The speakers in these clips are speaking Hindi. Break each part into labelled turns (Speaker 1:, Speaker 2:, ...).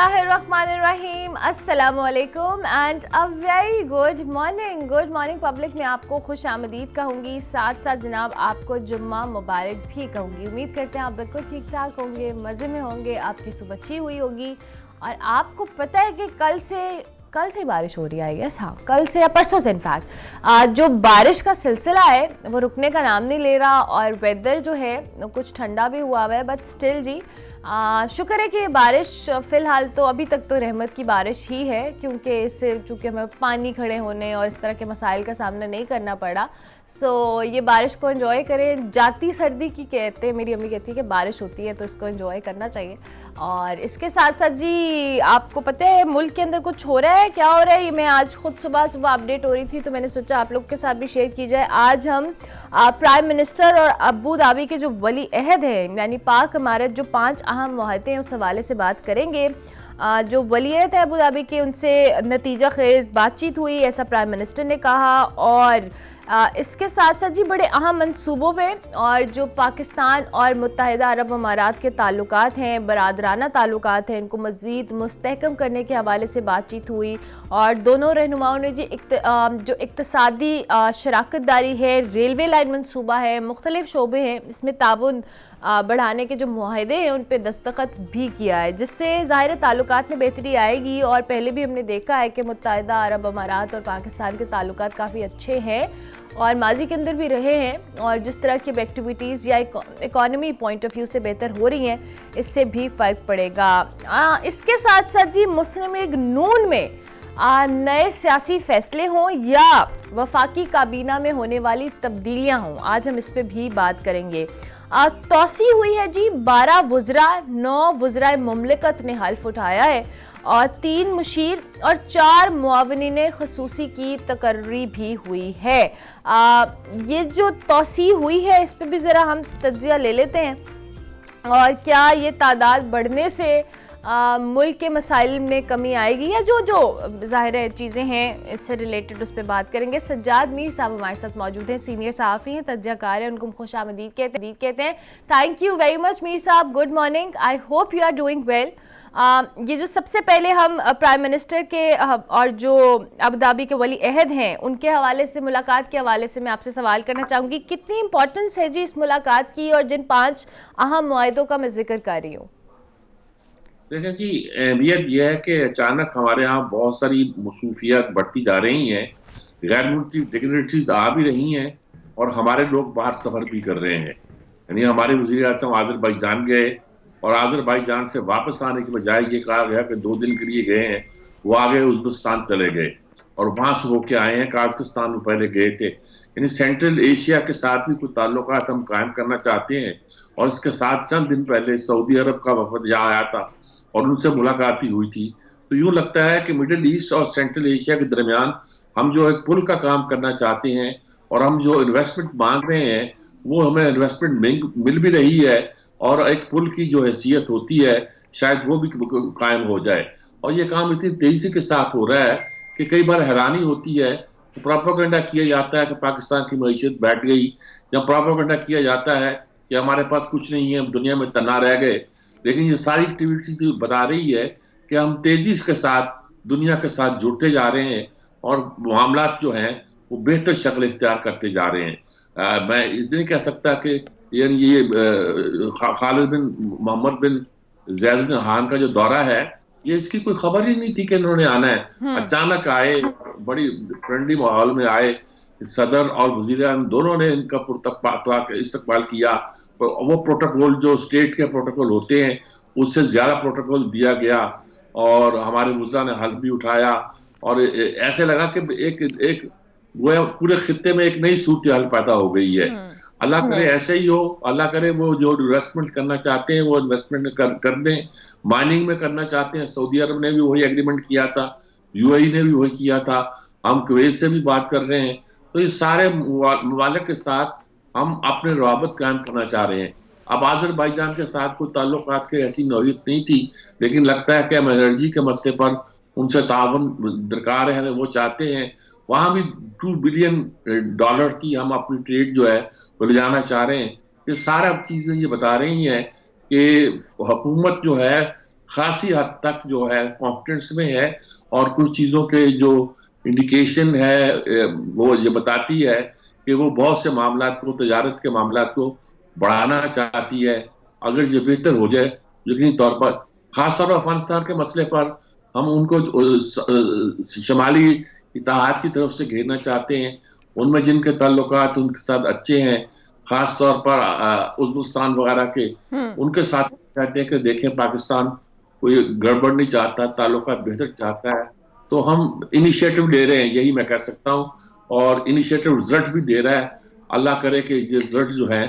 Speaker 1: बिस्मिल्लाहिर्रहमानिर्रहीम, अस्सलामुअलैकुम and a very good morning public. मैं आपको खुश आमदीद कहूँगी, साथ साथ जनाब आपको जुम्मा मुबारक भी कहूँगी। उम्मीद करते हैं आप बिल्कुल ठीक ठाक होंगे, मज़े में होंगे, आपकी सुबह अच्छी हुई होगी। और आपको पता है कि कल से बारिश हो रही है, यस हाँ, कल से या परसों से इनफैक्ट जो बारिश का सिलसिला है वो रुकने का नाम नहीं ले रहा और वेदर जो है कुछ ठंडा भी हुआ है, बट स्टिल जी शुक्र है कि ये बारिश फ़िलहाल तो अभी तक तो रहमत की बारिश ही है, क्योंकि इससे चूँकि हमें पानी खड़े होने और इस तरह के मसाइल का सामना नहीं करना पड़ा। सो ये बारिश को एंजॉय करें। जाती सर्दी की कहते हैं, मेरी अम्मी कहती है कि बारिश होती है तो इसको एंजॉय करना चाहिए। और इसके साथ साथ जी आपको पता है मुल्क के अंदर कुछ हो रहा है, क्या हो रहा है, ये मैं आज खुद सुबह अपडेट हो रही थी तो मैंने सोचा आप लोग के साथ भी शेयर की जाए। आज हम प्राइम मिनिस्टर और अबू धाबी के जो वली अहद हैं, यानी पाक इमारत, जो 5 अहम मुआहदे हैं, उस हवाले से बात करेंगे। जो वलीयत है अबू धाबी के, उनसे नतीजा खेज बातचीत हुई, ऐसा प्राइम मिनिस्टर ने कहा। और इसके साथ साथ जी बड़े अहम मंसूबों पे और जो पाकिस्तान और मुत्तहिदा अरब अमारात के ताल्लुकात हैं, बरादराना ताल्लुकात हैं, इनको मज़ीद मुस्तहकम करने के हवाले से बातचीत हुई। और दोनों रहनुमाओं ने जी जो इक्तसादी शराकत दारी है, रेलवे लाइन मंसूबा है, मुख्तलिफ शोबे हैं, इसमें ताउन बढ़ाने के जो मुआहदे हैं उन पे दस्तखत भी किया है, जिससे ज़ाहिर ताल्लुकात में बेहतरी आएगी। और पहले भी हमने देखा है कि मुत्तहिदा अरब अमारात और पाकिस्तान के ताल्लुकात काफ़ी अच्छे हैं और माजी के अंदर भी रहे हैं, और जिस तरह की एक्टिविटीज़ या इकॉनमी पॉइंट ऑफ व्यू से बेहतर हो रही हैं, इससे भी फ़र्क पड़ेगा। इसके साथ साथ जी मुस्लिम लीग नून में नए सियासी फैसले हों या वफाकी काबीना में होने वाली तब्दीलियां हों, आज हम इस पर भी बात करेंगे। तोसी हुई है जी 12 वज़रा, 9 वज़राए मुमलिकत ने हल्फ उठाया है और 3 मुशीर और 4 मुआवनीन ख़ुसूसी की तकर्री भी हुई है। ये जो तोसी हुई है इस पर भी ज़रा हम तज्ज़िया ले लेते हैं, और क्या ये तादाद बढ़ने से मुल्क के मसाइल में कमी आएगी या जो ज़ाहिर है चीज़ें हैं इससे रिलेटेड, उस पर बात करेंगे। सज्जाद मीर साहब हमारे साथ मौजूद हैं, सीनियर सहाफ़ी हैं, तज्ज़ियाकार हैं, उनको खुश आमदीद कहते हैं। Thank you very much Mir साहब, good morning, I hope you are doing well. ये जो सबसे पहले हम प्राइम मिनिस्टर के और जो अबू धाबी के वली अहद हैं उनके हवाले से, मुलाकात के हवाले से मैं आपसे सवाल करना चाहूँगी, कितनी इंपॉर्टेंस है जी इस मुलाकात की और जिन 5 अहम मुआहदों का मैं जिक्र कर रही हूँ।
Speaker 2: देखिए जी, अहमियत यह है कि अचानक हमारे यहाँ बहुत सारी मसरूफियात बढ़ती जा रही हैं, गैर मुल्की डिग्निटरीज आ भी रही हैं और हमारे लोग बाहर सफ़र भी कर रहे हैं। यानी हमारे वज़ीर आज़म आज़रबाईजान गए और आज़रबाईजान से वापस आने की बजाय ये कहा गया कि 2 दिन के लिए गए हैं, वो आगे उज़्बेकिस्तान चले गए और वहाँ से होके आए हैं, काज़ाकिस्तान में पहले गए थे। यानी सेंट्रल एशिया के साथ भी कुछ ताल्लुकात हम कायम करना चाहते हैं। और इसके साथ चंद दिन पहले सऊदी अरब का वफद यहाँ आया था और उनसे मुलाकात भी हुई थी। तो यूँ लगता है कि मिडिल ईस्ट और सेंट्रल एशिया के दरमियान हम जो एक पुल का काम करना चाहते हैं और हम जो इन्वेस्टमेंट मांग रहे हैं वो हमें इन्वेस्टमेंट मिल भी रही है, और एक पुल की जो हैसियत होती है शायद वो भी कायम हो जाए। और ये काम इतनी तेजी के साथ हो रहा है कि कई बार हैरानी होती है। तो प्रोपेगेंडा किया जाता है कि पाकिस्तान की मईशत बैठ गई, या प्रोपेगेंडा किया जाता है कि हमारे पास कुछ नहीं है, दुनिया में तना रह गए। लेकिन ये सारी एक्टिविटी बता रही है कि हम तेजी के साथ दुनिया के साथ जुड़ते जा रहे हैं और मामलात जो हैं वो बेहतर शक्ल इख्तियार करते जा रहे हैं। मैं इस नहीं कह सकता कि यानी ये खालिद बिन मोहम्मद बिन जैद बिन हान का जो दौरा है, ये इसकी कोई खबर ही नहीं थी कि इन्होंने आना है। अचानक आए, बड़ी फ्रेंडली माहौल में आए, सदर और वजीर दोनों ने इनका इस्तकबाल किया। वो प्रोटोकॉल जो स्टेट के प्रोटोकॉल होते हैं उससे ज्यादा प्रोटोकॉल दिया गया और हमारे मुजरा ने हल्फ भी उठाया। और ऐसे लगा कि एक गोया पूरे खित्ते में एक नई सूरत हाल पैदा हो गई है। अल्लाह करे ऐसे ही हो, अल्लाह करे वो जो इन्वेस्टमेंट करना चाहते हैं वो इन्वेस्टमेंट कर दें। माइनिंग में करना चाहते हैं, सऊदी अरब ने भी वही एग्रीमेंट किया था, यूएई ने भी वही किया था, हम कुवैत से भी बात कर रहे हैं। तो ये सारे ममालिक के साथ हम अपने रवाबत कायम करना चाह रहे हैं। अब आज़रबाईजान के साथ कोई ताल्लुकात की ऐसी नौयत नहीं थी, लेकिन लगता है कि हम एनर्जी के मसले पर उनसे तावन दरकार है, वो चाहते हैं। वहाँ भी $2 बिलियन की हम अपनी ट्रेड जो है वो ले जाना चाह रहे हैं। ये सारा चीज़ें ये बता रही हैं कि हुकूमत जो है खासी हद तक जो है कॉन्फिडेंस में है, और कुछ चीजों के जो इंडिकेशन है वो ये बताती है कि वो बहुत से मामला को, तजारत के मामला को बढ़ाना चाहती है। अगर ये बेहतर हो जाए यकीनी तौर पर, खासतौर पर अफगानिस्तान के मसले पर हम उनको शमाली इत्तेहाद की तरफ से घेरना चाहते हैं। उनमें जिनके ताल्लुकात उनके साथ अच्छे हैं, खास तौर पर उज्बेकिस्तान वगैरह के, उनके साथ कहते हैं कि देखें पाकिस्तान कोई गड़बड़ नहीं चाहता, ताल्लुकात बेहतर चाहता है। तो हम इनिशिएटिव ले रहे हैं, यही मैं कह सकता हूँ, और इनिशिएटिव रिजल्ट भी दे रहा है। अल्लाह करे कि ये रिजल्ट जो है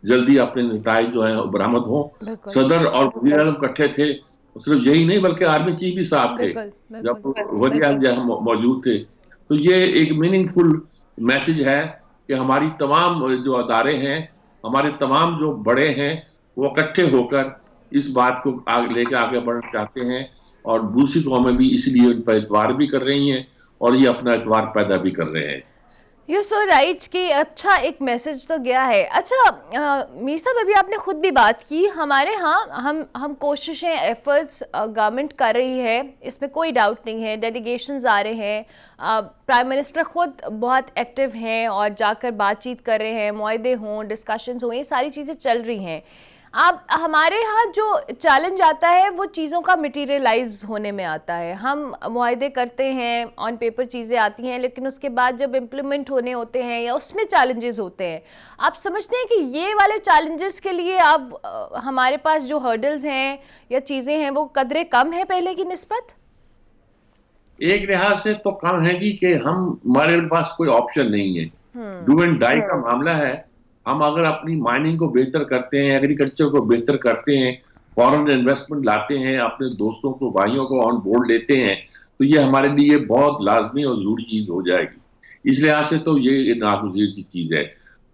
Speaker 2: जल्दी अपने नताइज जो है बरामद हो।
Speaker 1: बिल्कुल
Speaker 2: सदर और वजीर आजम इकट्ठे थे, सिर्फ यही नहीं बल्कि आर्मी चीफ भी साथ थे
Speaker 1: बिल्कुल
Speaker 2: जब
Speaker 1: बिल्कुल
Speaker 2: वजीर आजम यहाँ मौजूद थे। तो ये एक मीनिंगफुल मैसेज है कि हमारी तमाम जो अदारे हैं, हमारे तमाम जो बड़े हैं, वो इकट्ठे होकर इस बात को लेकर आगे बढ़ना चाहते हैं, और दूसरी कौमें भी इसलिए उन पर एतवार भी कर रही हैं और ये अपना एतवार पैदा भी कर रहे हैं।
Speaker 1: यू सो राइट कि अच्छा एक मैसेज तो गया है। अच्छा मीर साहब, अभी आपने खुद भी बात की, हमारे यहाँ हम कोशिशें, एफर्ट्स गवर्नमेंट कर रही है, इसमें कोई डाउट नहीं है। डेलीगेशंस आ रहे हैं, प्राइम मिनिस्टर खुद बहुत एक्टिव हैं और जाकर बातचीत कर रहे हैं, मुआहदे हों, डिस्कशंस हों, ये सारी चीज़ें चल रही हैं। अब हमारे यहाँ जो चैलेंज आता है वो चीज़ों का मटीरियलाइज होने में आता है। हम मुआहदे करते हैं, ऑन पेपर चीज़ें आती हैं, लेकिन उसके बाद जब इम्प्लीमेंट होने होते हैं या उसमें चैलेंजेस होते हैं, आप समझते हैं कि ये वाले चैलेंजेस के लिए अब हमारे पास जो हर्डल्स हैं या चीज़ें हैं वो कदरे कम है पहले की निस्बत?
Speaker 2: एक लिहाज से तो कम है कि हमारे पास कोई ऑप्शन नहीं है, डू एंड डाई का मामला है। हम अगर अपनी माइनिंग को बेहतर करते हैं, एग्रीकल्चर को बेहतर करते हैं, फॉरेन इन्वेस्टमेंट लाते हैं, अपने दोस्तों को, भाइयों को ऑन बोर्ड लेते हैं, तो ये हमारे लिए बहुत लाजमी और जरूरी चीज हो जाएगी। इस लिहाज से तो ये नागुज़ीर की चीज है।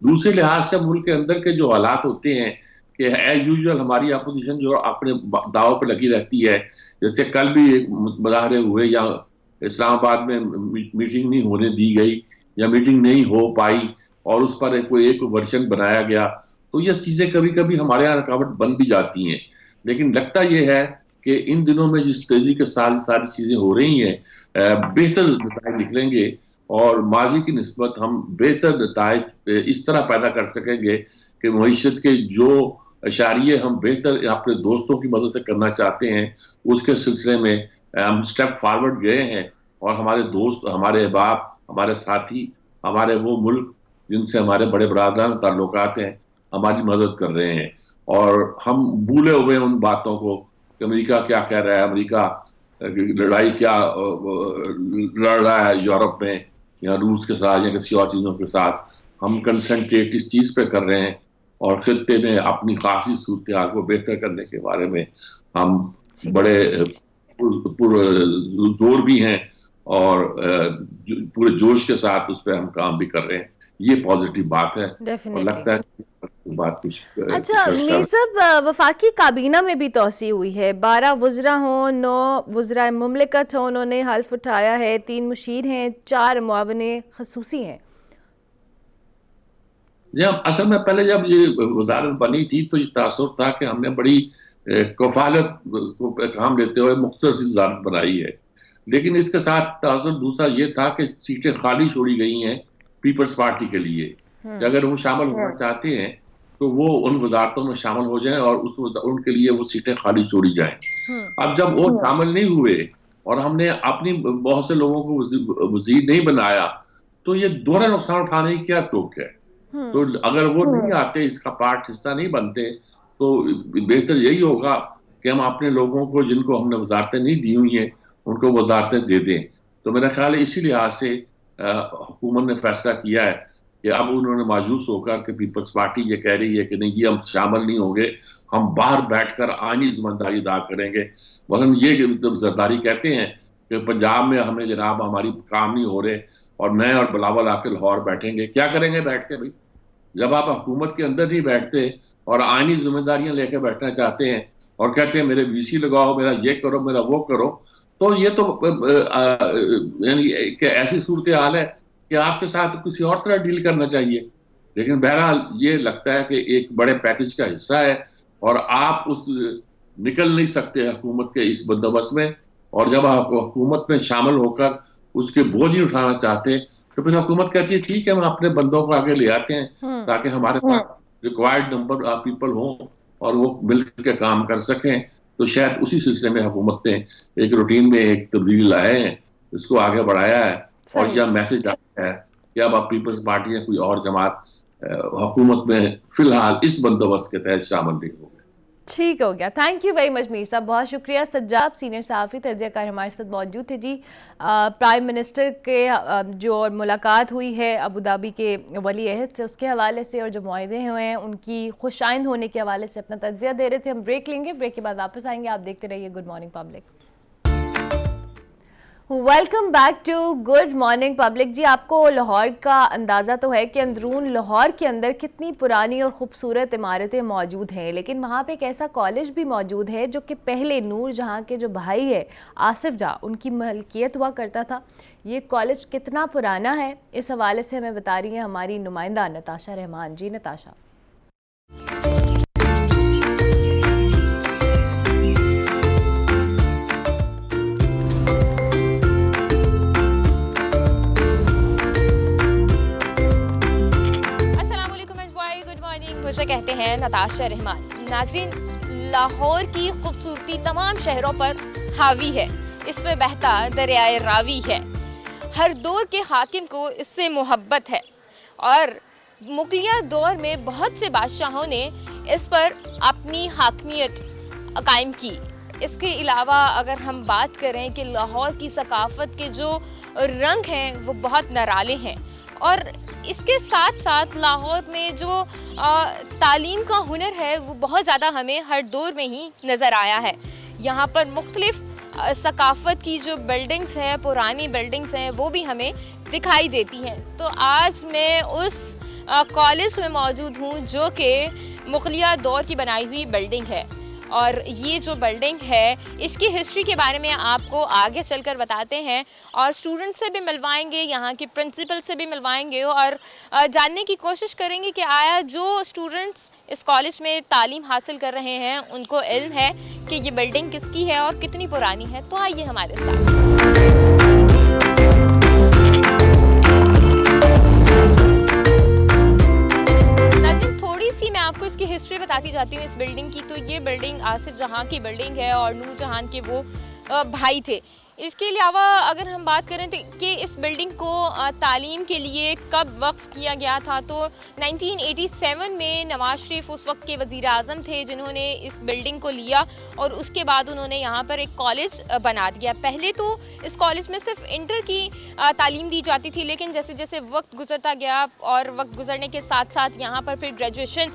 Speaker 2: दूसरे लिहाज से मुल्क के अंदर के जो हालात होते हैं कि एज यूजुअल हमारी अपोजिशन जो अपने दावों पर लगी रहती है, जैसे कल भी एक मुजाहरे हुए या इस्लामाबाद में मीटिंग नहीं होने दी गई या मीटिंग नहीं हो पाई और उस पर कोई एक वर्जन बनाया गया, तो ये चीजें कभी कभी हमारे यहाँ रुकावट बन भी जाती हैं। लेकिन लगता यह है कि इन दिनों में जिस तेजी के साथ सारी चीजें हो रही हैं, बेहतर नतीजे निकलेंगे और माजी की निस्बत हम बेहतर नतीजे इस तरह पैदा कर सकेंगे कि मईशत के जो अशारिये हम बेहतर अपने दोस्तों की मदद से करना चाहते हैं, उसके सिलसिले में हम स्टेप फॉरवर्ड गए हैं, और हमारे दोस्त, हमारे बाप, हमारे साथी, हमारे वो मुल्क जिनसे हमारे बड़े बरादरान ताल्लुकात हैं, हमारी मदद कर रहे हैं। और हम भूले हुए उन बातों को कि अमेरिका क्या कह रहा है, अमेरिका लड़ाई क्या लड़ रहा है यूरोप में या रूस के साथ या किसी और चीज़ों के साथ। हम कंसंट्रेट इस चीज़ पे कर रहे हैं और खित्ते में अपनी खासी सूरत हाल को बेहतर करने के बारे में हम बड़े जोर भी हैं और पूरे जोश के साथ उस पर हम काम भी कर रहे हैं। ये पॉजिटिव बात है और लगता है बात कुछ।
Speaker 1: अच्छा मीर साहब, वफाकी काबीना में भी तोसी हुई है, 12 वज़रा हों, 9 वज़रा मुमलिकत हों, उन्होंने हल्फ उठाया है, 3 मुशीर हैं, 4 मुआवने खसूसी हैं।
Speaker 2: जब असल में पहले जब ये वजारत बनी थी तो ये तासुर था कि हमने बड़ी कफालत को काम लेते हुए मुख्तसर सी वजारत बनाई है, लेकिन इसके साथ तासुर दूसरा ये था कि सीटें खाली छोड़ी गई हैं पीपल्स पार्टी के लिए कि अगर वो शामिल होना चाहते हैं तो वो उन वजारतों में शामिल हो जाएं और उनके लिए वो सीटें खाली छोड़ी जाएं। अब जब वो शामिल नहीं हुए और हमने अपनी बहुत से लोगों को वजीर नहीं बनाया, तो ये दोहरा नुकसान उठाने की क्या तुक है। तो अगर वो नहीं आते, इसका पार्ट हिस्सा नहीं बनते, तो बेहतर यही होगा कि हम अपने लोगों को जिनको हमने वजारतें नहीं दी हुई हैं उनको वजारतें दे दें। तो मेरा ख्याल है इसी लिहाज से हुकूमत ने फैसला किया है कि अब उन्होंने मायूस होकर कि पीपल्स पार्टी ये कह रही है कि नहीं, ये हम शामिल नहीं होंगे, हम बाहर बैठकर आईनी जिम्मेदारी अदा करेंगे। वरन ये जरदारी कहते हैं कि पंजाब में हमें जनाब हमारी काम नहीं हो रहे और मैं और बिलावल आके लाहौर बैठेंगे। क्या करेंगे बैठ के भाई, जब आप हुकूमत के अंदर नहीं बैठते और आईनी जिम्मेदारियां लेकर बैठना चाहते हैं और कहते हैं मेरे वीसी लगाओ, मेरा ये करो, मेरा वो करो, तो ये तो यानी ऐसी सूरत हाल है कि आपके साथ किसी और तरह डील करना चाहिए। लेकिन बहरहाल ये लगता है कि एक बड़े पैकेज का हिस्सा है और आप उस निकल नहीं सकते हुकूमत के इस बंदोबस्त में। और जब आप हुकूमत में शामिल होकर उसके बोझ नहीं उठाना चाहते, तो फिर हुकूमत कहती है ठीक है, हम अपने बंदों को आगे ले आते हैं ताकि हमारे पास रिक्वायर्ड नंबर ऑफ पीपल हों और वो मिल के काम कर सकें। तो शायद उसी सिलसिले में हुकूमत ने एक रूटीन में एक तब्दीली लाए हैं, इसको आगे बढ़ाया है। और
Speaker 1: सही।
Speaker 2: यह मैसेज आया है कि अब पीपल्स पार्टी या कोई और जमात हुकूमत में फिलहाल इस बंदोबस्त के तहत शामिल नहीं होगी।
Speaker 1: ठीक हो गया। Thank you very much Mir साहब, बहुत शुक्रिया। सज्जाद सीनियर सहाफ़ी तजज़ियाकार हमारे साथ मौजूद थे जी। प्राइम मिनिस्टर के जो मुलाकात हुई है अबू धाबी के वली अहद से, उसके हवाले से और जो मुआहदे हुए हैं उनकी खुशाइंद होने के हवाले से अपना तज्ज़िया दे रहे थे। हम ब्रेक लेंगे, ब्रेक के बाद वापस आएंगे। आप देखते रहिए good morning public. Welcome back to good morning public. जी, आपको लाहौर का अंदाज़ा तो है कि अंदरून लाहौर के अंदर कितनी पुरानी और ख़ूबसूरत इमारतें मौजूद हैं, लेकिन वहाँ पे एक ऐसा कॉलेज भी मौजूद है जो कि पहले नूर जहाँ के जो भाई है आसिफ जहाँ उनकी मलकियत हुआ करता था। ये कॉलेज कितना पुराना है, इस हवाले से हमें बता रही हैं हमारी नुमाइंदा नताशा रहमान। जी नताशा।
Speaker 3: मुझे कहते हैं नताशा रहमान। नाजरीन, लाहौर की खूबसूरती तमाम शहरों पर हावी है। इस पे बहता दरियाए रावी है। हर दौर के हाकिम को इससे मोहब्बत है और मुगलिया दौर में बहुत से बादशाहों ने इस पर अपनी हाकमियत कायम की। इसके अलावा अगर हम बात करें कि लाहौर की सकाफ़त के जो रंग हैं वो बहुत निराले हैं और इसके साथ साथ लाहौर में जो तालीम का हुनर है वो बहुत ज़्यादा हमें हर दौर में ही नज़र आया है। यहाँ पर मुख्तलिफ़ सकाफ़त की जो बिल्डिंग्स हैं, पुरानी बिल्डिंग्स हैं, वो भी हमें दिखाई देती हैं। तो आज मैं उस कॉलेज में मौजूद हूँ जो कि मुग़लिया दौर की बनाई हुई बिल्डिंग है और ये जो बिल्डिंग है इसकी हिस्ट्री के बारे में आपको आगे चलकर बताते हैं और स्टूडेंट से भी मिलवाएंगे, यहाँ के प्रिंसिपल से भी मिलवाएंगे और जानने की कोशिश करेंगे कि आया जो स्टूडेंट्स इस कॉलेज में तालीम हासिल कर रहे हैं उनको इल्म है कि ये बिल्डिंग किसकी है और कितनी पुरानी है। तो आइए हमारे साथ। मैं आपको इसकी हिस्ट्री बताती जाती हूँ इस बिल्डिंग की। तो ये बिल्डिंग आसिफ जहाँ की बिल्डिंग है और नूर जहाँ के वो भाई थे। इसके अलावा अगर हम बात करें तो कि इस बिल्डिंग को तालीम के लिए कब वक्फ किया गया था, तो 1987 में नवाज शरीफ उस वक्त के वज़ीर आज़म थे जिन्होंने इस बिल्डिंग को लिया और उसके बाद उन्होंने यहाँ पर एक कॉलेज बना दिया। पहले तो इस कॉलेज में सिर्फ इंटर की तालीम दी जाती थी, लेकिन जैसे जैसे वक्त गुजरता गया और वक्त गुजरने के साथ साथ यहाँ पर फिर ग्रेजुएशन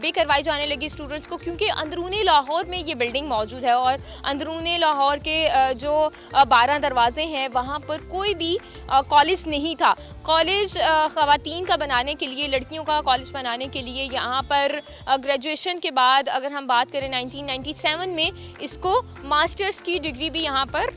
Speaker 3: भी करवाई जाने लगी स्टूडेंट्स को, क्योंकि अंदरूनी लाहौर में ये बिल्डिंग मौजूद है और अंदरूनी लाहौर के जो 12 दरवाजे हैं वहाँ पर कोई भी कॉलेज नहीं था। कॉलेज ख़वातीन का बनाने के लिए, लड़कियों का कॉलेज बनाने के लिए यहाँ पर ग्रेजुएशन के बाद अगर हम बात करें 1997 में इसको मास्टर्स की डिग्री भी यहाँ पर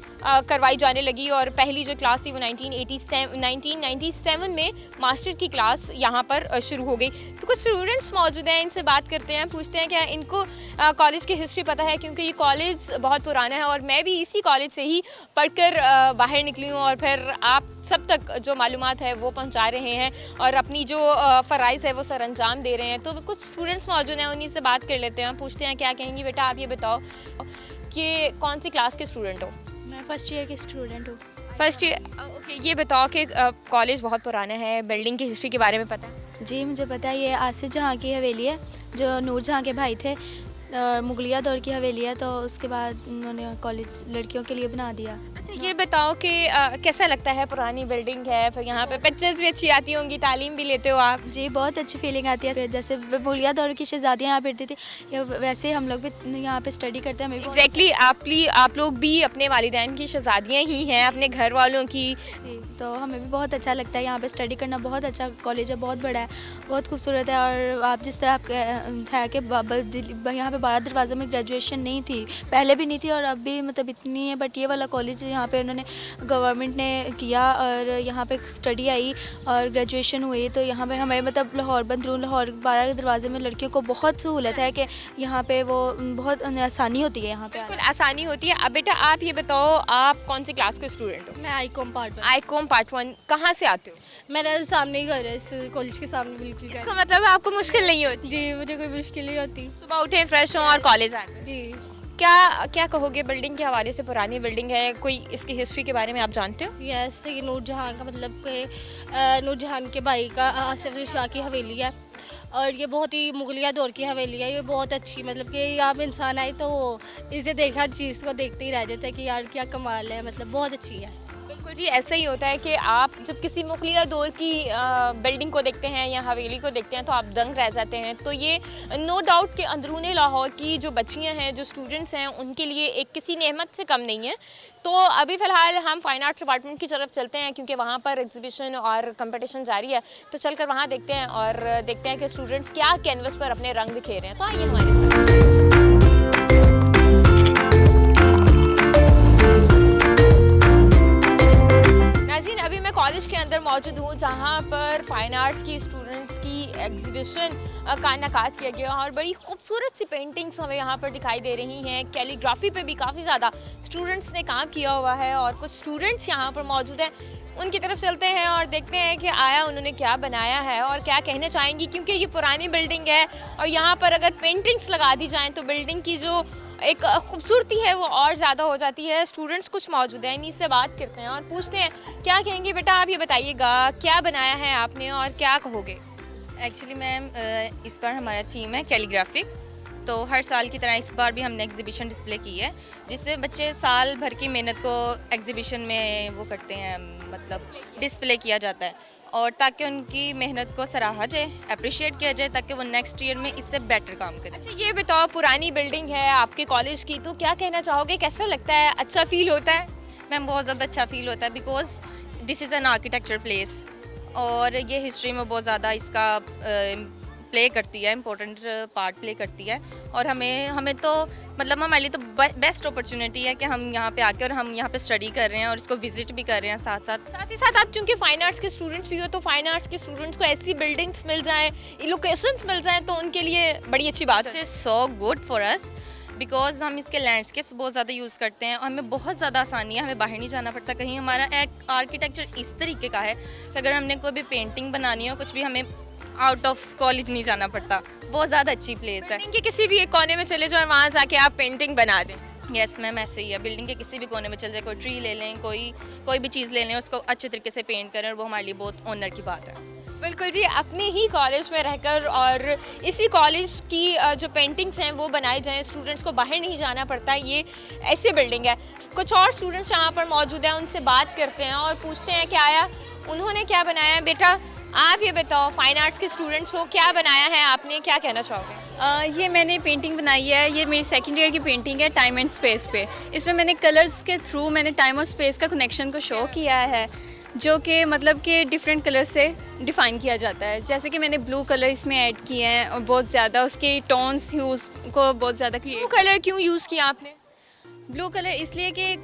Speaker 3: करवाई जाने लगी और पहली जो क्लास थी वो 1997 में मास्टर की क्लास यहाँ पर शुरू हो गई। तो कुछ स्टूडेंट्स मौजूद हैं, इनसे बात करते हैं, पूछते हैं क्या इनको कॉलेज की हिस्ट्री पता है, क्योंकि ये कॉलेज बहुत पुराना है और मैं भी इसी कॉलेज से ही पढ़कर बाहर निकली हूँ और फिर आप सब तक जो मालूमात है वो पहुँचा रहे हैं और अपनी जो फ़राइज़ है वो सर अंजाम दे रहे हैं। तो कुछ स्टूडेंट्स मौजूद हैं, उन्हीं से बात कर लेते हैं, पूछते हैं क्या कहेंगी। बेटा आप ये बताओ कि कौन सी क्लास के स्टूडेंट हो?
Speaker 4: मैं फर्स्ट ईयर की स्टूडेंट हूँ।
Speaker 3: First year, okay. ये बताओ कि कॉलेज बहुत पुराना है, बिल्डिंग की हिस्ट्री के बारे में पता है?
Speaker 4: जी मुझे पता है, ये आसिफ जहाँ की हवेली है जो नूर जहाँ के भाई थे और मुगलिया दौर की हवेली है, तो उसके बाद उन्होंने कॉलेज लड़कियों के लिए बना दिया।
Speaker 3: अच्छा ये बताओ कि कैसा लगता है, पुरानी बिल्डिंग है, फिर यहाँ पे पिक्चर्स भी अच्छी आती होंगी, तालीम भी लेते हो आप?
Speaker 4: जी बहुत अच्छी फीलिंग आती है, जैसे मुगलिया दौर की शहजादियाँ यहाँ पढ़ती थी, वैसे हम लोग भी यहाँ पे स्टडी करते हैं।
Speaker 3: एग्जैक्टली आप लोग भी अपने वालिदैन की शहजादियाँ ही हैं, अपने घर वालों की।
Speaker 4: जी तो हमें भी बहुत अच्छा लगता है यहाँ पे स्टडी करना। बहुत अच्छा कॉलेज है, बहुत बड़ा है, बहुत खूबसूरत है। और आप जिस तरह आप है कि यहाँ पे 12 दरवाज़ों में ग्रेजुएशन नहीं थी, पहले भी नहीं थी और अब भी मतलब इतनी है, बट ये वाला कॉलेज यहाँ यहाँ पे उन्होंने गवर्नमेंट ने किया और यहाँ पे स्टडी आई और ग्रेजुएशन हुई। तो यहाँ पे हमें मतलब लाहौर बंदरून लाहौर 12 के दरवाजे में लड़कियों को बहुत सहूलत है कि यहाँ पे वो बहुत आसानी होती है यहाँ पे
Speaker 3: बिल्कुल आसानी होती है। अब बेटा आप ये बताओ, आप कौन सी क्लास के स्टूडेंट हो?
Speaker 5: मैं आईकॉम पार्ट
Speaker 3: आईकॉम पार्ट 1। कहाँ से आते हो?
Speaker 5: मेरा सामने ही घर है, इस कॉलेज के सामने बिल्कुल घर
Speaker 3: इसका मतलब आपको मुश्किल नहीं होती?
Speaker 5: जी, मुझे कोई मुश्किल नहीं होती
Speaker 3: सुबह उठे, फ्रेश हो और कॉलेज आ गए।
Speaker 5: जी।
Speaker 3: क्या क्या कहोगे बिल्डिंग के हवाले से? पुरानी बिल्डिंग है, कोई इसकी हिस्ट्री के बारे में आप जानते हो?
Speaker 5: यस, ये नूरजहां का मतलब कि नूरजहां के भाई का आसिफ अली शाह की हवेली है और ये बहुत ही मुगलिया दौर की हवेली है। ये बहुत अच्छी, मतलब कि यहाँ पे इंसान आए तो वो इसे देख हर चीज़ को देखते ही रह जाता है कि यार क्या कमाल है, मतलब बहुत अच्छी है।
Speaker 3: बिल्कुल जी, ऐसा ही होता है कि आप जब किसी मुगलिया दौर की बिल्डिंग को देखते हैं या हवेली को देखते हैं तो आप दंग रह जाते हैं। तो ये नो डाउट कि अंदरूनी लाहौर की जो बच्चियां हैं, जो स्टूडेंट्स हैं, उनके लिए एक किसी नेमत से कम नहीं है। तो अभी फ़िलहाल हम फ़ाइन आर्ट्स डिपार्टमेंट की तरफ चलते हैं क्योंकि वहाँ पर एग्जीबिशन और कंपटीशन जारी है। तो चलकर वहाँ देखते हैं और देखते हैं कि स्टूडेंट्स क्या कैनवस पर अपने रंग बिखेर रहे हैं। तो आइए हमारे साथ। नाज़रीन, अभी मैं कॉलेज के अंदर मौजूद हूँ जहाँ पर फ़ाइन आर्ट्स की स्टूडेंट्स की एग्जीबिशन का इनेकाद किया गया और बड़ी खूबसूरत सी पेंटिंग्स हमें यहाँ पर दिखाई दे रही हैं। कैलीग्राफी पे भी काफ़ी ज़्यादा स्टूडेंट्स ने काम किया हुआ है और कुछ स्टूडेंट्स यहाँ पर मौजूद हैं। उनकी तरफ चलते हैं और देखते हैं कि आया उन्होंने क्या बनाया है और क्या कहना चाहेंगी, क्योंकि ये पुरानी बिल्डिंग है और यहाँ पर अगर पेंटिंग्स लगा दी जाएँ तो बिल्डिंग की जो एक खूबसूरती है वो और ज़्यादा हो जाती है। स्टूडेंट्स कुछ मौजूद हैं, इन्हीं से बात करते हैं और पूछते हैं क्या कहेंगे। बेटा आप ये बताइएगा, क्या बनाया है आपने और क्या कहोगे?
Speaker 6: एक्चुअली मैम इस बार हमारा थीम है कैलीग्राफिक। तो हर साल की तरह इस बार भी हमने एग्जीबिशन डिस्प्ले की है जिसमें बच्चे साल भर की मेहनत को एग्जीबिशन में वो करते हैं, मतलब डिस्प्ले किया जाता है और ताकि उनकी मेहनत को सराहा जाए, अप्रिशिएट किया जाए ताकि वो नेक्स्ट ईयर में इससे बेटर काम करें।
Speaker 3: अच्छा ये बताओ, पुरानी बिल्डिंग है आपके कॉलेज की, तो क्या कहना चाहोगे, कैसा लगता है? अच्छा फील होता है?
Speaker 6: मैम बहुत ज़्यादा अच्छा फील होता है because this is an architecture place और ये हिस्ट्री में बहुत ज़्यादा इसका प्ले करती है, इम्पोर्टेंट पार्ट प्ले करती है और हमें तो मतलब हमारे लिए तो बेस्ट अपॉर्चुनिटी है कि हम यहाँ पे आके और हम यहाँ पे स्टडी कर रहे हैं और इसको विजिट भी कर रहे हैं साथ
Speaker 3: ही साथ। आप चूंकि फाइन आर्ट्स के स्टूडेंट्स भी हो तो फाइन आर्ट्स के स्टूडेंट्स को ऐसी बिल्डिंग्स मिल जाएं, लोकेशंस मिल जाएं तो उनके लिए बड़ी अच्छी बात है।
Speaker 6: So good for us because हम इसके लैंडस्केप्स बहुत ज़्यादा यूज़ करते हैं और हमें बहुत ज़्यादा आसानी है, हमें बाहर नहीं जाना पड़ता कहीं। हमारा एक आर्किटेक्चर इस तरीके का है कि अगर हमने कोई भी पेंटिंग बनानी हो कुछ भी, हमें आउट ऑफ कॉलेज नहीं जाना पड़ता। बहुत ज़्यादा अच्छी प्लेस है।
Speaker 3: कि किसी भी एक कोने में चले जाओ और वहाँ जाके आप पेंटिंग बना दें।
Speaker 6: यस मैम, ऐसे ही है। बिल्डिंग के किसी भी कोने में चले जाए, कोई ट्री ले लें, कोई भी चीज़ ले लें, उसको अच्छे तरीके से पेंट करें और वो हमारे लिए बहुत ऑनर की बात है।
Speaker 3: बिल्कुल जी, अपने ही कॉलेज में रहकर और इसी कॉलेज की जो पेंटिंग्स हैं वो बनाई जाएं, स्टूडेंट्स को बाहर नहीं जाना पड़ता। ये ऐसी बिल्डिंग है। कुछ और स्टूडेंट्स यहाँ पर मौजूद हैं, उनसे बात करते हैं और पूछते हैं क्या आया उन्होंने क्या बनाया। बेटा आप ये बताओ, फाइन आर्ट्स के स्टूडेंट्स हो, क्या बनाया है आपने, क्या कहना चाहोगे?
Speaker 7: ये मैंने पेंटिंग बनाई है, ये मेरी सेकंड ईयर की पेंटिंग है टाइम एंड स्पेस पे। इसमें मैंने कलर्स के थ्रू मैंने टाइम और स्पेस का कनेक्शन को शो किया है, जो कि मतलब कि डिफरेंट कलर से डिफ़ाइन किया जाता है। जैसे कि मैंने ब्लू कलर इसमें ऐड किए हैं और बहुत ज़्यादा उसके टोन्स ह्यूज़ को बहुत ज़्यादा
Speaker 3: ब्लू कलर क्यों यूज़ किया आपने?
Speaker 7: ब्लू कलर इसलिए कि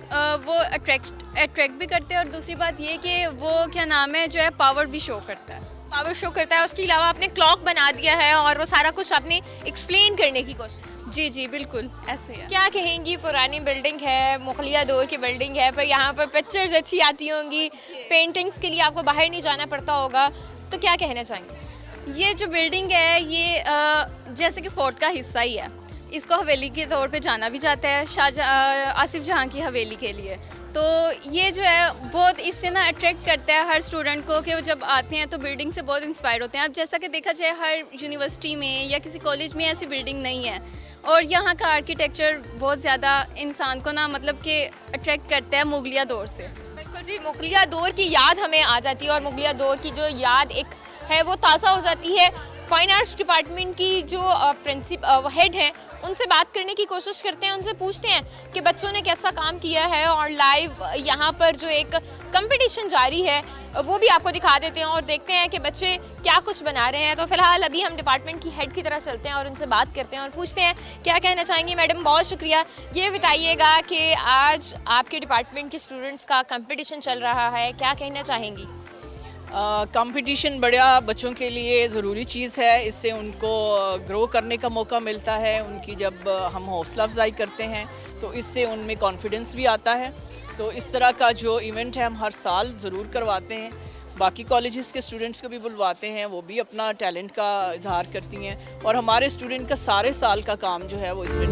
Speaker 7: वो अट्रैक्ट भी करते हैं और दूसरी बात ये कि वो क्या नाम है जो है पावर भी शो करता है।
Speaker 3: पावर शो करता है। उसके अलावा आपने क्लॉक बना दिया है और वो सारा कुछ आपने एक्सप्लेन करने की कोशिश।
Speaker 7: जी जी बिल्कुल ऐसे है।
Speaker 3: क्या कहेंगी, पुरानी बिल्डिंग है, मुगलिया दौर की बिल्डिंग है, पर यहाँ पर पिक्चर्स अच्छी आती होंगी, पेंटिंग्स के लिए आपको बाहर नहीं जाना पड़ता होगा, तो क्या कहना चाहेंगे?
Speaker 7: ये जो बिल्डिंग है ये जैसे कि फोर्ट का हिस्सा ही है। इसको हवेली के तौर पे जाना भी जाता है आसिफ जहाँ की हवेली के लिए। तो ये जो है बहुत इससे ना अट्रैक्ट करता है हर स्टूडेंट को कि वो जब आते हैं तो बिल्डिंग से बहुत इंस्पायर होते हैं। अब जैसा कि देखा जाए हर यूनिवर्सिटी में या किसी कॉलेज में ऐसी बिल्डिंग नहीं है और यहाँ का आर्किटेक्चर बहुत ज़्यादा इंसान को ना मतलब कि अट्रैक्ट करता है मुगलिया दौर से।
Speaker 3: बिल्कुल जी, मुगलिया दौर की याद हमें आ जाती है और मुगलिया दौर की जो याद एक है वो ताज़ा हो जाती है। फाइन आर्ट्स डिपार्टमेंट की जो हेड हैं उनसे बात करने की कोशिश करते हैं, उनसे पूछते हैं कि बच्चों ने कैसा काम किया है और लाइव यहाँ पर जो एक कंपटीशन जारी है वो भी आपको दिखा देते हैं और देखते हैं कि बच्चे क्या कुछ बना रहे हैं। तो फिलहाल अभी हम डिपार्टमेंट की हेड की तरह चलते हैं और उनसे बात करते हैं और पूछते हैं क्या कहना चाहेंगी। मैडम बहुत शुक्रिया, ये बताइएगा कि आज आपके डिपार्टमेंट के स्टूडेंट्स का कंपटीशन चल रहा है, क्या कहना चाहेंगी?
Speaker 8: कंपटीशन बड़ा बच्चों के लिए ज़रूरी चीज़ है, इससे उनको ग्रो करने का मौका मिलता है। उनकी जब हम हौसला अफजाई करते हैं तो इससे उनमें कॉन्फिडेंस भी आता है। तो इस तरह का जो इवेंट है हम हर साल ज़रूर करवाते हैं। बाकी कॉलेजेस के स्टूडेंट्स को भी बुलवाते हैं, वो भी अपना टैलेंट का इजहार करती हैं और हमारे स्टूडेंट का सारे साल का काम जो है वो इसमें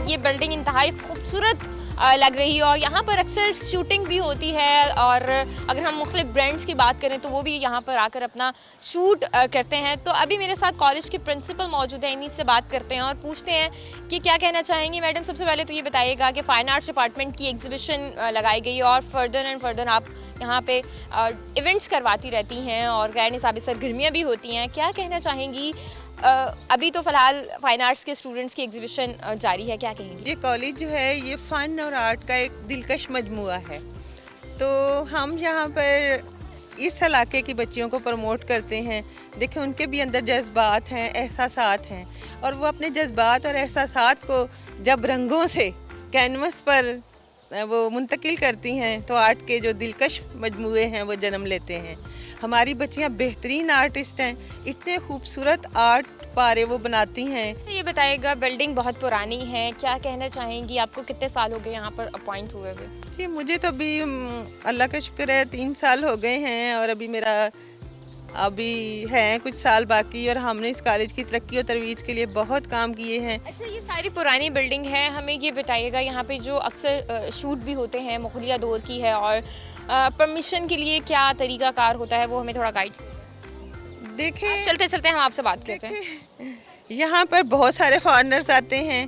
Speaker 3: ये बिल्डिंग इंतहाई खूबसूरत लग रही है और यहाँ पर अक्सर शूटिंग भी होती है और अगर हम मुख्तलिफ ब्रांड्स की बात करें तो वो भी यहाँ पर आकर अपना शूट करते हैं। तो अभी मेरे साथ कॉलेज के प्रिंसिपल मौजूद हैं, इन्हीं से बात करते हैं और पूछते हैं कि क्या कहना चाहेंगी। मैडम सबसे पहले तो ये बताइएगा कि फ़ाइन आर्ट्स डिपार्टमेंट की एग्जीबिशन लगाई गई और फर्दर एंड फर्दर आप यहाँ पे इवेंट्स करवाती रहती हैं और गैर निसाबी सरगर्मियाँ भी होती हैं, क्या कहना चाहेंगी? अभी तो फ़िलहाल फ़ाइन आर्ट्स के स्टूडेंट्स की एग्जीबिशन जारी है, क्या कहेंगे?
Speaker 9: ये कॉलेज जो है ये फ़न और आर्ट का एक दिलकश मजमुआ है। तो हम यहाँ पर इस इलाके की बच्चियों को प्रमोट करते हैं। देखें उनके भी अंदर जज्बात हैं, एहसासात हैं और वो अपने जज्बात और एहसासात को जब रंगों से कैनवस पर वो मुंतकिल करती हैं तो आर्ट के जो दिलकश मजमुए हैं वो जन्म लेते हैं। हमारी बच्चियाँ बेहतरीन आर्टिस्ट हैं, इतने खूबसूरत आर्ट पारे वो बनाती हैं।
Speaker 3: अच्छा ये बताइएगा, बिल्डिंग बहुत पुरानी है, क्या कहना चाहेंगी? आपको कितने साल हो गए यहाँ पर अपॉइंट हुए हुए?
Speaker 9: जी मुझे तो अभी अल्लाह का शुक्र है 3 साल हो गए हैं और अभी मेरा हैं कुछ साल बाकी और हमने इस कॉलेज की तरक्की और तरवीज के लिए बहुत काम किए हैं।
Speaker 3: अच्छा ये सारी पुरानी बिल्डिंग है, हमें ये बताइएगा यहाँ पे जो अक्सर शूट भी होते हैं मुगलिया दौर की है और परमिशन के लिए क्या तरीका कार होता है वो हमें थोड़ा गाइड
Speaker 9: देखें।
Speaker 3: चलते चलते हम आपसे बात करते हैं।
Speaker 9: यहाँ पर बहुत सारे फॉरेनर्स आते हैं,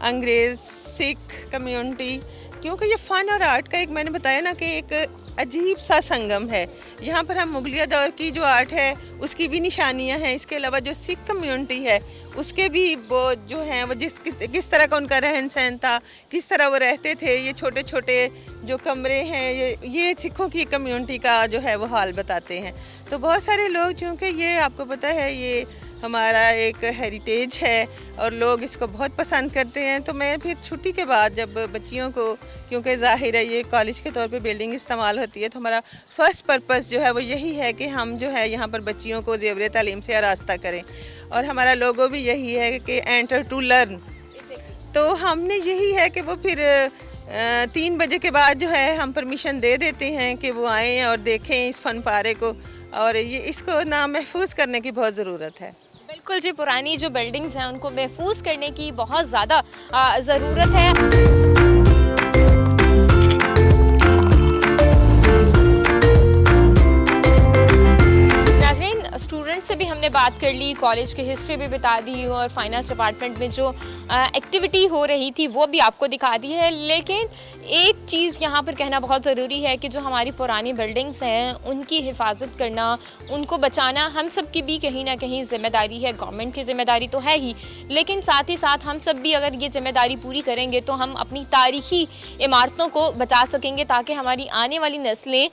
Speaker 9: अंग्रेज़, सिख कम्युनिटी, क्योंकि ये फ़न और आर्ट का एक मैंने बताया ना कि एक अजीब सा संगम है। यहाँ पर हम मुगलिया दौर की जो आर्ट है उसकी भी निशानियाँ हैं, इसके अलावा जो सिख कम्युनिटी है उसके भी वो जो हैं वो किस तरह का उनका रहन सहन था, किस तरह वो रहते थे। ये छोटे छोटे जो कमरे हैं ये सिखों की कम्युनिटी का जो है वो हाल बताते हैं। तो बहुत सारे लोग, चूँकि ये आपको पता है ये हमारा एक हेरिटेज है और लोग इसको बहुत पसंद करते हैं, तो मैं फिर छुट्टी के बाद जब बच्चियों को, क्योंकि ज़ाहिर है ये कॉलेज के तौर पे बिल्डिंग इस्तेमाल होती है, तो हमारा फ़र्स्ट पर्पस जो है वो यही है कि हम जो है यहाँ पर बच्चियों को ज़ेवर तालीम से आरास्ता करें और हमारा लोगो भी यही है कि एंटर टू लर्न। तो हमने यही है कि वो फिर 3 बजे के बाद जो है हम परमिशन दे देते हैं कि वो आएँ और देखें इस फ़न पारे को, और ये इसको ना महफूज करने की बहुत ज़रूरत है।
Speaker 3: बिल्कुल जी, पुरानी जो बिल्डिंग्स हैं उनको महफूज करने की बहुत ज़्यादा ज़रूरत है। स्टूडेंट से भी हमने बात कर ली, कॉलेज की हिस्ट्री भी बता दी और फाइनेंस डिपार्टमेंट में जो एक्टिविटी हो रही थी वो भी आपको दिखा दी है। लेकिन एक चीज़ यहाँ पर कहना बहुत ज़रूरी है कि जो हमारी पुरानी बिल्डिंग्स हैं उनकी हिफाजत करना, उनको बचाना हम सब की भी कहीं ना कहीं ज़िम्मेदारी है। गवर्नमेंट की ज़िम्मेदारी तो है ही, लेकिन साथ ही साथ हम सब भी अगर ये ज़िम्मेदारी पूरी करेंगे तो हम अपनी तारीख़ी इमारतों को बचा सकेंगे, ताकि हमारी आने वाली नस्लें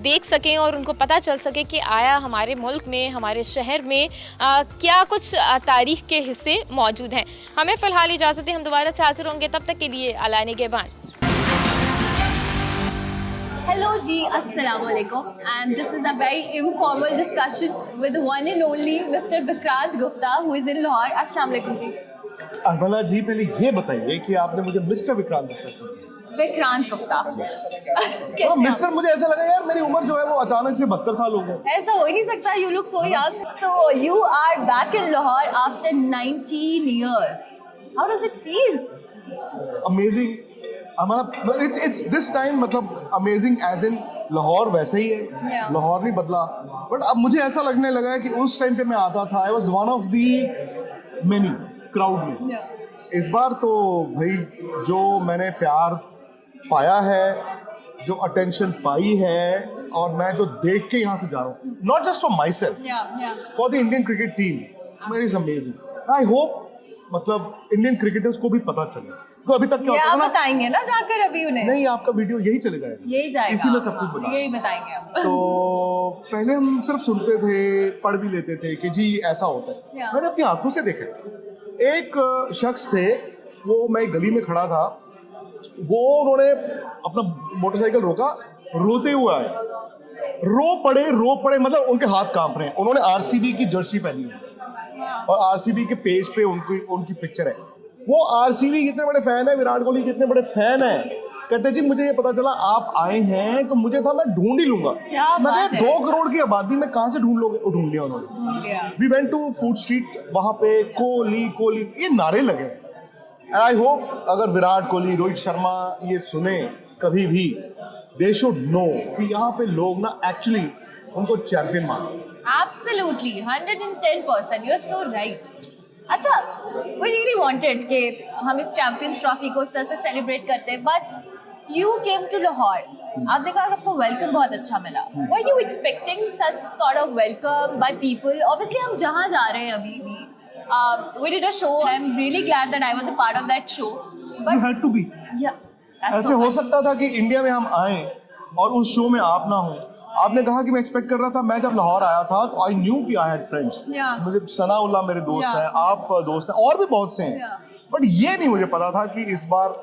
Speaker 3: देख सकें और उनको पता चल सके कि आया हमारे मुल्क में, हमारे शहर में क्या कुछ तारीख के हिस्से मौजूद हैं। हमें फ़िलहाल इजाज़त दें, हम दोबारा से हाजिर होंगे, तब तक के लिए अल्लाह निगहबान।
Speaker 1: Hello ji, Assalamualaikum, and this is a very informal discussion with one and only Mr. Vikrant Gupta, who is in Lahore. Assalamualaikum ji.
Speaker 10: अरबला जी, पहले ये बताइए कि आपने मुझे मिस्टर विक्रांत गुप्ता क्यों दिया?
Speaker 1: विक्रांत गुप्ता।
Speaker 10: तो मिस्टर, मुझे ऐसा लगा यार मेरी उम्र जो है वो अचानक से 72 साल हो गए।
Speaker 1: ऐसा हो ही नहीं सकता, you look so young. So you are back in Lahore after 19 years. How does it feel?
Speaker 10: Amazing. हमारा it's this time मतलब amazing as in लाहौर वैसे ही है, लाहौर नहीं बदला, बट अब मुझे ऐसा लगने लगा है कि उस टाइम पे मैं आता था, I was one of the many crowd में। इस बार तो भाई जो मैंने प्यार पाया है, जो अटेंशन पाई है और मैं जो देख के यहाँ से जा रहा हूँ, not just for my self, for the Indian cricket team, it is amazing. I hope मतलब इंडियन क्रिकेटर्स को भी पता चले। तो अभी तक क्या
Speaker 1: ये
Speaker 10: होता
Speaker 1: आप
Speaker 10: है ना,
Speaker 1: बताएंगे ना जाकर अभी उन्हें?
Speaker 10: नहीं आपका वीडियो यही चले जाएगा,
Speaker 1: यही जाएगा,
Speaker 10: इसी में सब कुछ बता,
Speaker 1: यही बताएंगे हम।
Speaker 10: तो पहले हम सिर्फ सुनते थे, पढ़ भी लेते थे कि जी ऐसा होता है।
Speaker 1: Yeah.
Speaker 10: मैंने अपनी आंखों से देखा। एक शख्स थे, वो मैं गली में खड़ा था, वो उन्होंने अपना मोटरसाइकिल रोका, रोते हुए आए, रो पड़े, मतलब उनके हाथ कांप रहे हैं। उन्होंने आरसीबी की जर्सी पहनी है और आरसीबी के पेज पे उनकी पिक्चर है। वो आरसीबी कितने बड़े फैन है, विराट कोहली कितने बड़े फैन है। कहते जी मुझे ये पता चला आप आए हैं तो मुझे था मैं ढूंढ ही लूंगा। मैं कहा 2 करोड़ की आबादी में कहां से ढूंढ लोगे? ढूंढ लिया उन्होंने। We went to food street, वहां पे कोहली ये नारे लगे। एंड आई होप अगर विराट कोहली, रोहित शर्मा ये सुने कभी भी, दे शुड नो कि यहाँ पे लोग ना एक्चुअली उनको चैंपियन मानते हैं।
Speaker 1: Absolutely, 110%. You're so right. अच्छा, we really wanted कि हम इस चैंपियंस ट्रॉफी को इस तरह से सेलिब्रेट करते हैं, but you came to Lahore, आपने कहा कि आपको वेलकम बहुत अच्छा मिला। Were you expecting such sort of welcome by people? Obviously हम जहाँ जा रहे हैं अभी भी, we did a show. I'm really glad that I was a part of that show.
Speaker 10: You had to be.
Speaker 1: Yeah, that's
Speaker 10: ऐसे
Speaker 1: so
Speaker 10: हो
Speaker 1: nice.
Speaker 10: सकता था कि इंडिया में हम आए और उस शो में आप ना हो। आपने कहा कि मैं एक्सपेक्ट कर रहा था, मैं जब लाहौर आया था तो आई न्यू कि आई हैड फ्रेंड्स।
Speaker 1: Yeah.
Speaker 10: मुझे सनाउल्लाह मेरे दोस्त
Speaker 1: Yeah.
Speaker 10: हैं, आप दोस्त हैं, और भी बहुत से हैं।
Speaker 1: Yeah.
Speaker 10: बट ये नहीं मुझे पता था कि इस बार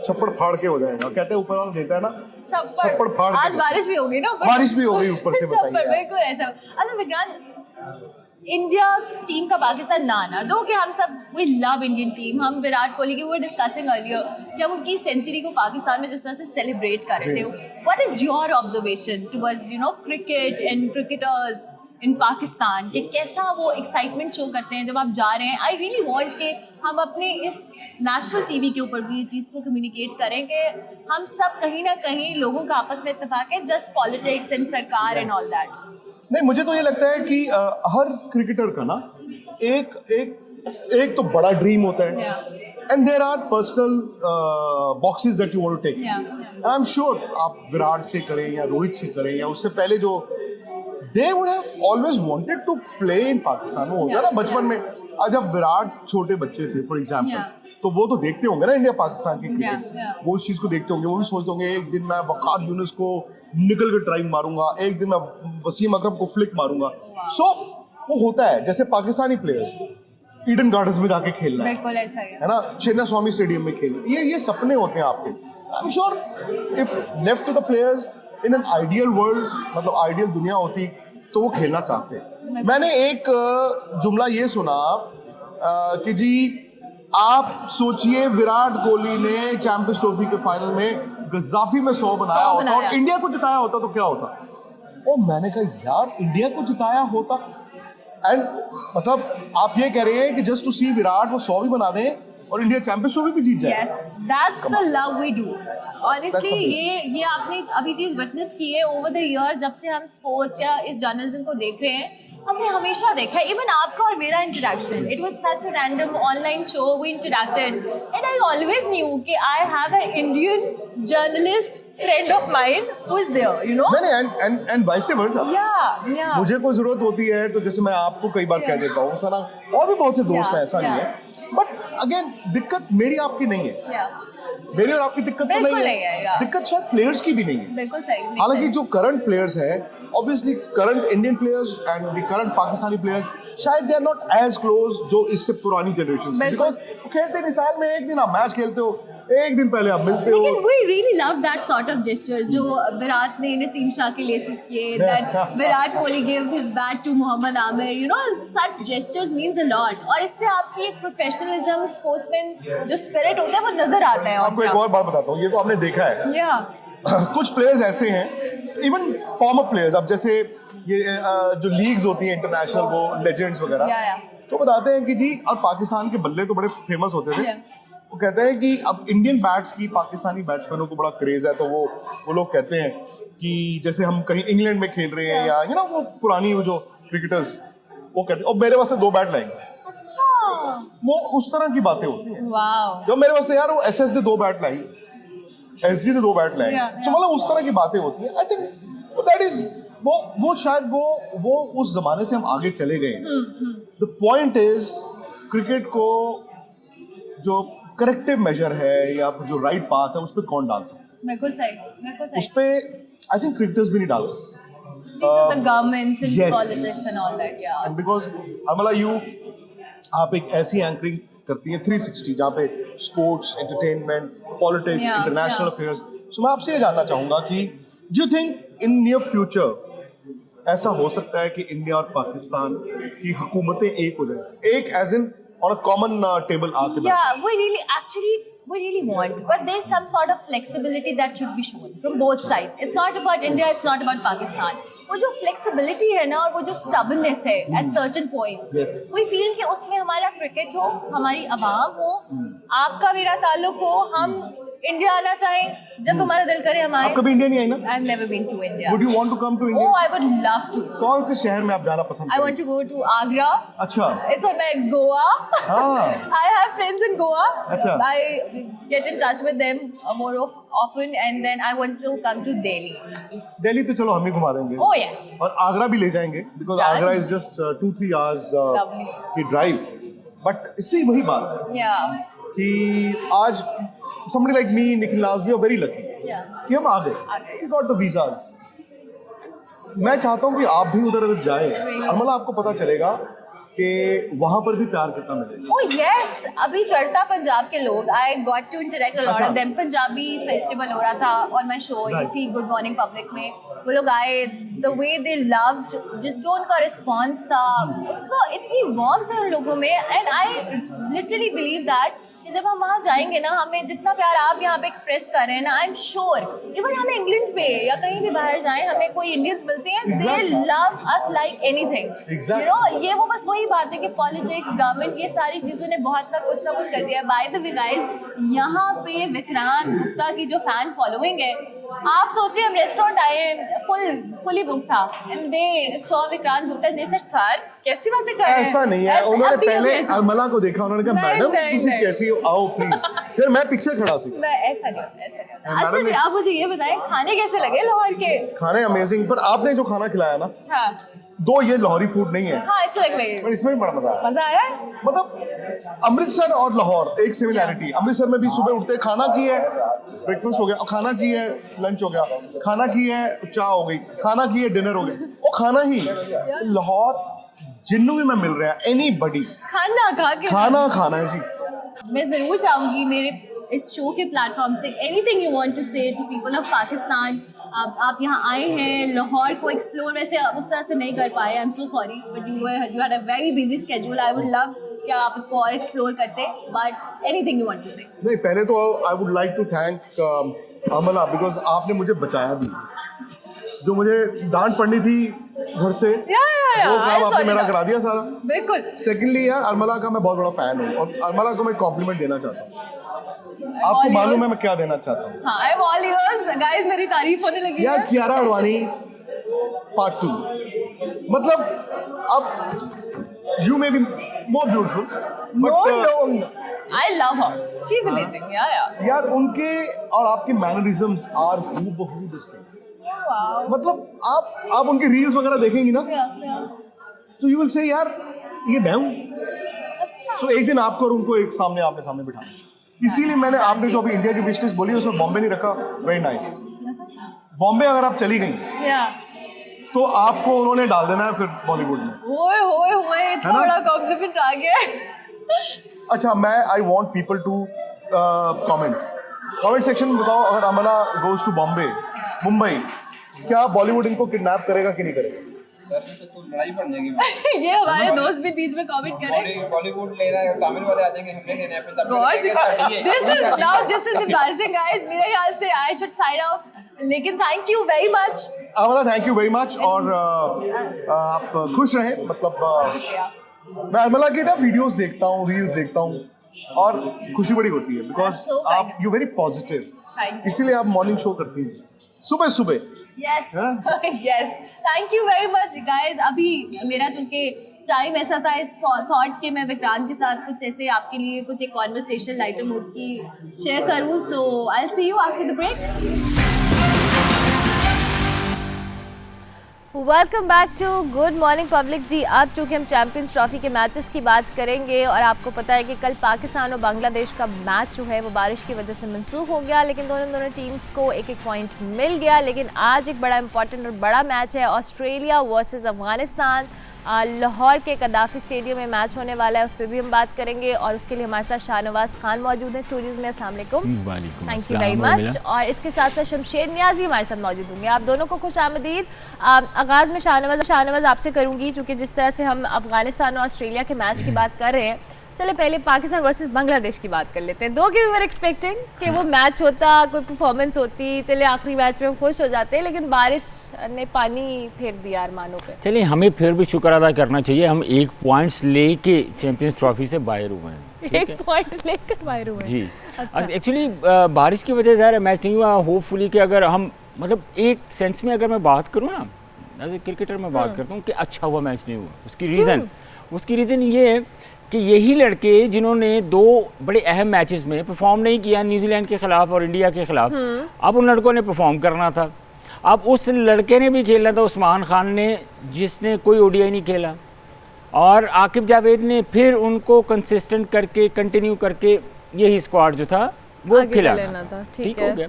Speaker 10: छप्पड़ फाड़ के हो जाएगा। कहते हैं ऊपर वाला देता है ना, छप्पड़ फाड़ के।
Speaker 1: आज बारिश भी होगी ना ऊपर?
Speaker 10: बारिश भी हो गई ऊपर से,
Speaker 1: छप्पड़,
Speaker 10: बताइए।
Speaker 1: बिल्कुल ऐसा। अच्छा विज्ञान, इंडिया टीम का पाकिस्तान ना आना, दो कि हम सब वी लव इंडियन टीम, हम विराट कोहली की वो डिस्कसिंग अर्लियर कि हम उनकी सेंचुरी को पाकिस्तान में जिस तरह से सेलिब्रेट कर रहे थे, what is your observation towards cricket and cricketers in Pakistan, कि कैसा वो एक्साइटमेंट शो करते हैं जब आप जा रहे हैं? आई रियली वांट कि हम अपने इस नेशनल टीवी के ऊपर भी ये चीज़ को कम्युनिकेट करें कि हम सब कहीं ना कहीं लोगों का आपस में इत्तेफाक है, जस्ट पॉलिटिक्स एंड सरकार एंड ऑल दैट।
Speaker 10: नहीं, मुझे तो ये लगता है कि हर क्रिकेटर का ना एक तो बड़ा ड्रीम होता है, and there are personal boxes that you want to take. I am sure आप विराट से करें या रोहित से करें या उससे पहले जो, they would have always wanted to play in Pakistan. वो होता है ना बचपन में, आज जब विराट छोटे बच्चे थे फॉर एग्जाम्पल, तो वो तो देखते होंगे ना इंडिया पाकिस्तान की क्रिकेट, वो उस चीज़ को देखते होंगे, वो भी सोचते होंगे एक दिन मैं वकार यूनुस को निकल के ट्राई मारूंगा, एक दिन मैं वसीम अकरम को फ्लिक मारूंगा। सो वो होता है, जैसे पाकिस्तानी प्लेयर्स ईडन गार्डन्स में जाके खेलना
Speaker 1: बिल्कुल ऐसा ही
Speaker 10: है ना, चिन्ना स्वामी स्टेडियम में खेलना, ये सपने होते हैं आपके। I am sure if left to the players in an ideal world, मतलब आइडियल दुनिया होती तो वो खेलना चाहते हैं। मैंने एक जुमला ये सुना कि जी आप सोचिए विराट कोहली ने चैंपियंस ट्रॉफी के फाइनल में गद्दाफी में 100 बनाया होता और इंडिया को जिताया होता तो क्या होता? और मैंने कहा यार इंडिया को जिताया होता, एंड मतलब आप ये कह रहे हैं कि जस्ट टू सी विराट वो 100 भी बना दें और इंडिया चैंपियंस ट्रॉफी भी जीत जाए।
Speaker 1: Yes, that's the love we do. Honestly, ये आपने अभी चीज विटनेस की है ओवर द इयर्स, जब से हम स्पोर्ट्स या इस जर्नलिज्म को देख रहे हैं, हमने हमेशा देखा है, इवन आपका और मेरा interaction, it was such a random online show, we interacted and I always knew कि I have a Indian journalist friend of mine who is there, you know.
Speaker 10: नहीं, एंड वाइस वर्सा।
Speaker 1: या
Speaker 10: मुझे कोई जरूरत होती है तो जैसे मैं आपको कई बार कह देता हूँ सना, और भी बहुत से दोस्त हैं, ऐसा नहीं है, बट अगेन दिक्कत मेरी आपकी नहीं है, मेरी और आपकी दिक्कत तो नहीं है, दिक्कत शायद प्लेयर्स की भी नहीं है।
Speaker 1: बिल्कुल सही।
Speaker 10: हालांकि जो करंट प्लेयर्स हैं, obviously current Indian players and the current Pakistani players, शायद they are not as close जो इससे पुरानी जनरेशन से, बिकॉज खेलते नहीं, साल में एक दिन आप मैच खेलते हो, एक दिन पहले आप मिलते हो।
Speaker 1: लेकिन we really love that sort of gestures जो विराट ने नसीम शाह के लेसेस किए, that Virat Kohli gave his bat to Mohammad Aamir, you know, such gestures means a lot, और इससे आपकी एक प्रोफेशनलिज्म, स्पोर्ट्समैन जो स्पिरिट होता है वो नजर आता है।
Speaker 10: आपको एक और बात बताता हूँ, ये तो आपने देखा है, कुछ प्लेयर्स ऐसे हैं, इवन फॉर्मर प्लेयर्स, अब जैसे ये जो लीग्स होती हैं इंटरनेशनल, वो लेजेंड्स वगैरह, तो बताते हैं कि जी, और पाकिस्तान के बल्ले तो बड़े फेमस होते थे, वो कहते हैं कि अब इंडियन बैट्स की पाकिस्तानी बैट्समैनों को बड़ा क्रेज है, तो वो लोग कहते हैं कि जैसे हम कहीं इंग्लैंड में खेल रहे हैं या यू नो वो पुरानी वो जो क्रिकेटर्स, वो कहते हैं और मेरे वास्ते 2 बैट लाएंगे।
Speaker 1: अच्छा,
Speaker 10: वो उस तरह की बातें होती हैं।
Speaker 1: वाओ,
Speaker 10: जो मेरे वास्ते यार वो एसएस दे 2 बैट लाएंगे, एसजी दे 2 बैट लाएंगे, तो मतलब उस तरह की बातें होती हैं। आई थिंक दैट इज वो शायद वो उस जमाने से हम आगे चले गए। द पॉइंट इज क्रिकेट को जो करेक्टिव मेजर है या जो राइट पाथ है उस पर कौन डाल सकता है?
Speaker 1: बिल्कुल सही।
Speaker 10: उस पे आई थिंक क्रिकेटर्स भी नहीं डाल सकते।
Speaker 1: The governments and
Speaker 10: yes.
Speaker 1: politics and all that, yeah.
Speaker 10: And because Armala, आप एक ऐसी एंकरिंग करती हैं 360 जहाँ पे sports, entertainment, politics,
Speaker 1: Yeah,
Speaker 10: international
Speaker 1: yeah.
Speaker 10: Affairs. So मैं आपसे ये जानना चाहूँगा कि do you think in near future ऐसा हो सकता है कि इंडिया और पाकिस्तान की हुकूमतें एक हो जाए, एक edge in on a common table आके बैठे?
Speaker 1: Yeah, we really want, but there's some sort of flexibility that should be shown from both sides. It's not about India, it's not about Pakistan. वो जो flexibility है ना और वो जो stubbornness है at certain points,
Speaker 10: Yes.
Speaker 1: we feel कि उसमें हमारा क्रिकेट हो, हमारी आवाम हो, आपका मेरा ताल्लुक हो, हम इंडिया आना चाहें, जब हमारा दिल करे हम आए।
Speaker 10: आप कभी इंडिया नहीं आई ना?
Speaker 1: I've never been to India.
Speaker 10: Would you want to come to India?
Speaker 1: Oh, I would love to.
Speaker 10: कौन से शहर में आप जाना पसंद
Speaker 1: I want to go to Agra.
Speaker 10: अच्छा।
Speaker 1: It's on my Goa.
Speaker 10: हाँ।
Speaker 1: I have friends in Goa.
Speaker 10: अच्छा।
Speaker 1: I get in touch with them more often, and then I want to come to Delhi.
Speaker 10: Delhi तो चलो हम ही घुमा देंगे।
Speaker 1: Oh yes.
Speaker 10: और आगरा भी ले जाएंगे because
Speaker 1: Done.
Speaker 10: Agra is just 2-3 hours
Speaker 1: Lovely.
Speaker 10: की ड्राइव। बट इससे वही बात है
Speaker 1: Yeah.
Speaker 10: कि आज somebody like me, Nikhil Naz, we are very lucky
Speaker 1: Yeah.
Speaker 10: कि हम आ गए। We got the visas. मैं चाहता हूँ कि आप भी उधर अगर जाएं, अमला आपको पता चलेगा कि वहाँ पर भी प्यार कितना मिलेगा।
Speaker 1: Oh yes. अभी चढ़ता पंजाब के लोग, I got to interact a lot
Speaker 10: अच्छा।
Speaker 1: with them. पंजाबी फेस्टिवल हो रहा था on my show,
Speaker 10: Right.
Speaker 1: इसी गुड मॉर्निंग पब्लिक में वो लोग आए, the way they loved, जो उनका रिस्पॉन्स था, उनको इतनी वार्मथ है उन लोगों में, and I literally believe that कि जब हम वहाँ जाएंगे ना, हमें जितना प्यार आप यहाँ पे एक्सप्रेस कर रहे हैं ना, आई एम श्योर इवन हमें इंग्लैंड पे या कहीं भी बाहर जाएं, हमें कोई इंडियंस मिलते हैं, दे love us like anything.
Speaker 10: Exactly.
Speaker 1: You know, ये वो बस वही बात है कि पॉलिटिक्स, गवर्नमेंट, ये सारी चीज़ों ने बहुत ना कुछ कर दिया। बाय द वे गाइस, यहाँ पे विक्रांत गुप्ता की जो फैन फॉलोइंग है, आप सोचिए हम रेस्टोरेंट आए हैं, फुली बुक था, and they saw Vikrant Gupta, they said sir कैसी बातें कर रहे हैं?
Speaker 10: ऐसा नहीं है,
Speaker 1: ऐसे-
Speaker 10: उन्होंने
Speaker 1: अब भी
Speaker 10: पहले
Speaker 1: हम ऐसे-
Speaker 10: अरमला को देखा, उन्होंने कहा
Speaker 1: नहीं,
Speaker 10: मैडम
Speaker 1: नहीं,
Speaker 10: तुसी
Speaker 1: नहीं।
Speaker 10: कैसी हो, आओ प्लीज। फिर मैं पीछे खड़ा सी।
Speaker 1: नहीं, ऐसा नहीं होता, ऐसा नहीं होता।
Speaker 10: मैडम
Speaker 1: अच्छा जी,
Speaker 10: ने-
Speaker 1: आप मुझे ये बताएं, खाने कैसे लगे लाहौर के?
Speaker 10: खाने अमेजिंग, पर आपने जो खाना खिलाया ना,
Speaker 1: हाँ
Speaker 10: दो ये लाहौरी फूड नहीं है,
Speaker 1: हाँ, इट्स लाइक
Speaker 10: पर इसमें भी बड़ा मजा आया।
Speaker 1: मजा आया।
Speaker 10: मतलब अमृतसर और लाहौर एक सिमिलैरिटी। अमृतसर में भी सुबह उठते खाना की है, ब्रेकफास्ट हो गया, खाना की है, लंच हो गया, खाना की है, चाय हो गई, खाना की है, डिनर हो गया, वो खाना ही। लाहौर जिन्नू भी मैं मिल रहा है, एनी बडी
Speaker 1: खाना खा के
Speaker 10: खाना है जी।
Speaker 1: मैं ज़रूर चाहूँगी मेरे इस शो के प्लेटफॉर्म से, एनीथिंग यू वांट टू से टू पीपल ऑफ पाकिस्तान। आप यहाँ आए हैं, लाहौर को एक्सप्लोर वैसे उस तरह से नहीं कर पाए, I am so sorry, but you had a very busy schedule. I would love कि आप इसको और एक्सप्लोर करते, but anything you want to say.
Speaker 10: नहीं, पहले तो I would like to thank Amla because आपने मुझे बचाया भी। जो मुझे डांट पड़नी थी घर से, वो काम आपने मेरा करा दिया सारा।
Speaker 1: बिल्कुल।
Speaker 10: सेकेंडली यार, अरमला का मैं बहुत बड़ा फैन हूँ और अरमला को मैं कॉम्प्लीमेंट देना चाहता हूँ। आपको मालूम है मैं क्या देना चाहता हूँ?
Speaker 1: हाँ, I am all ears guys, मेरी तारीफ होने लगी
Speaker 10: यार
Speaker 1: है।
Speaker 10: कियारा अडवाणी पार्ट 2, मतलब अब you may be more beautiful but
Speaker 1: I love her. She's amazing. Yeah.
Speaker 10: यार उनके और आपके मैनरिज्म्स आर हूबहू द सेम।
Speaker 1: Wow.
Speaker 10: मतलब आप उनकी रील्स वगैरह देखेंगी ना,
Speaker 1: Yeah.
Speaker 10: तो यू विल से यार ये मैं हूँ।
Speaker 1: अच्छा।
Speaker 10: सो एक दिन आपको और उनको एक सामने आमने सामने बिठाना, इसीलिए मैंने आपने जो अभी इंडिया की बिजनेस बोली उसमें बॉम्बे नहीं रखा। Very nice. बॉम्बे अगर आप चली गई
Speaker 1: Yeah.
Speaker 10: तो आपको उन्होंने डाल देना है फिर बॉलीवुड में।
Speaker 1: ओए
Speaker 10: ना?
Speaker 1: थोड़ा कॉम्प्लीमेंट आ गया।
Speaker 10: अच्छा, मैं I want people to comment section में बताओ, अगर अमला गोज टू बॉम्बे, मुंबई, क्या बॉलीवुड इनको किडनैप करेगा कि नहीं करेगा?
Speaker 11: सर तो लड़ाई पड़ जाएगी।
Speaker 1: ये हमारे दोस्त भी बीच में कमेंट करें।
Speaker 11: बॉलीवुड ले रहा है, तमिल वाले आ जाएंगे, हमने लेना है, फिर तब
Speaker 1: God,
Speaker 11: कहेंगे
Speaker 1: this is embarrassing guys। मेरे ख्याल से I should sign off, लेकिन thank you very much।
Speaker 10: अमला थैंक यू वेरी मच, और आप खुश रहें। मतलब
Speaker 1: शुक्रिया।
Speaker 10: मैं अमला के ना वीडियोस देखता हूँ, रील्स देखता हूँ, और खुशी बड़ी होती है बिकॉज
Speaker 1: That's so
Speaker 10: आप
Speaker 1: kind.
Speaker 10: You very positive,
Speaker 1: Thank you।
Speaker 10: इसीलिए आप मॉर्निंग शो करती हैं सुबह सुबह।
Speaker 1: Yes, yes, thank you very much guys। अभी मेरा चूंकि टाइम ऐसा था, थॉट कि मैं विक्रांत के साथ कुछ ऐसे आपके लिए कुछ एक कॉन्वर्सेशन लाइटर मूड की शेयर करूँ, so I will see you after the break. Welcome back to good morning public जी। आज चूँकि हम चैंपियंस ट्रॉफी के मैचेस की बात करेंगे और आपको पता है कि कल पाकिस्तान और बांग्लादेश का मैच जो है वो बारिश की वजह से मंसूख हो गया, लेकिन दोनों टीम्स को एक एक पॉइंट मिल गया। लेकिन आज एक बड़ा इंपॉर्टेंट और बड़ा मैच है, ऑस्ट्रेलिया वर्सेस अफगानिस्तान। लाहौर के कदाफी स्टेडियम में मैच होने वाला है, उस पर भी हम बात करेंगे और उसके लिए हमारे साथ शाहनवाज खान मौजूद हैं स्टूडियोज़ में। अस्सलाम वालेकुम। Thank you very much. और इसके साथ साथ शमशेर नियाजी हमारे साथ मौजूद होंगे। आप दोनों को खुश आमदीद। आगाज़ में शाहनवाज आपसे करूँगी, चूँकि जिस तरह से हम अफगानिस्तान और ऑस्ट्रेलिया के मैच की बात कर रहे हैं, चले पहले पाकिस्तान वर्सेस बांग्लादेश की बात कर लेते हैं। दो की वी वर एक्सपेक्टिंग कि वो मैच होता, कोई परफॉर्मेंस होती, चले आखिरी मैच में हम खुश हो जाते, लेकिन बारिश ने पानी फेर दिया अरमानों पे।
Speaker 12: चलिए, हमें फिर भी शुक्र अदा करना चाहिए, हम 1 पॉइंट्स लेके चैंपियंस ट्रॉफी से बाहर हुए हैं।
Speaker 1: 1 पॉइंट लेकर बाहर हुए
Speaker 12: जी।
Speaker 1: अच्छा।
Speaker 12: एक्चुअली बारिश की वजह से ज़्यादा मैच नहीं हुआ। होपफुली कि अगर हम मतलब एक सेंस में अगर मैं बात करूँ ना, एज ए क्रिकेटर मैं बात करता हूँ कि अच्छा हुआ मैच नहीं हुआ। उसकी रीज़न ये है कि यही लड़के जिन्होंने 2 बड़े अहम मैचेस में परफॉर्म नहीं किया, न्यूजीलैंड के खिलाफ और इंडिया के खिलाफ, अब उन लड़कों ने परफॉर्म करना था। अब उस लड़के ने भी खेलना था, उस्मान खान ने, जिसने कोई ओडीआई नहीं खेला, और आकिब जावेद ने फिर उनको कंसिस्टेंट करके कंटिन्यू करके यही स्क्वाड जो था वो खिलाना था। ठीक हो गया।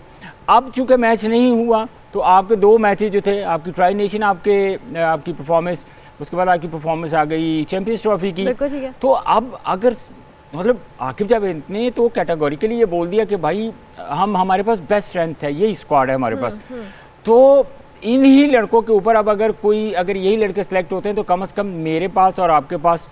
Speaker 12: अब चूंकि मैच नहीं हुआ तो आपके 2 मैचेस जो थे, आपकी ट्राई नेशन आपकी परफॉर्मेंस, उसके बाद आपकी परफॉर्मेंस आ गई चैंपियंस ट्रॉफी की। तो अब अगर मतलब आकिब जावेद ने तो कैटेगोरिकली ये बोल दिया कि भाई हमारे पास बेस्ट स्ट्रेंथ है, यही स्क्वाड है हमारे पास। तो इन्हीं लड़कों के ऊपर अब अगर यही लड़के सेलेक्ट होते हैं तो कम से कम मेरे पास और आपके पास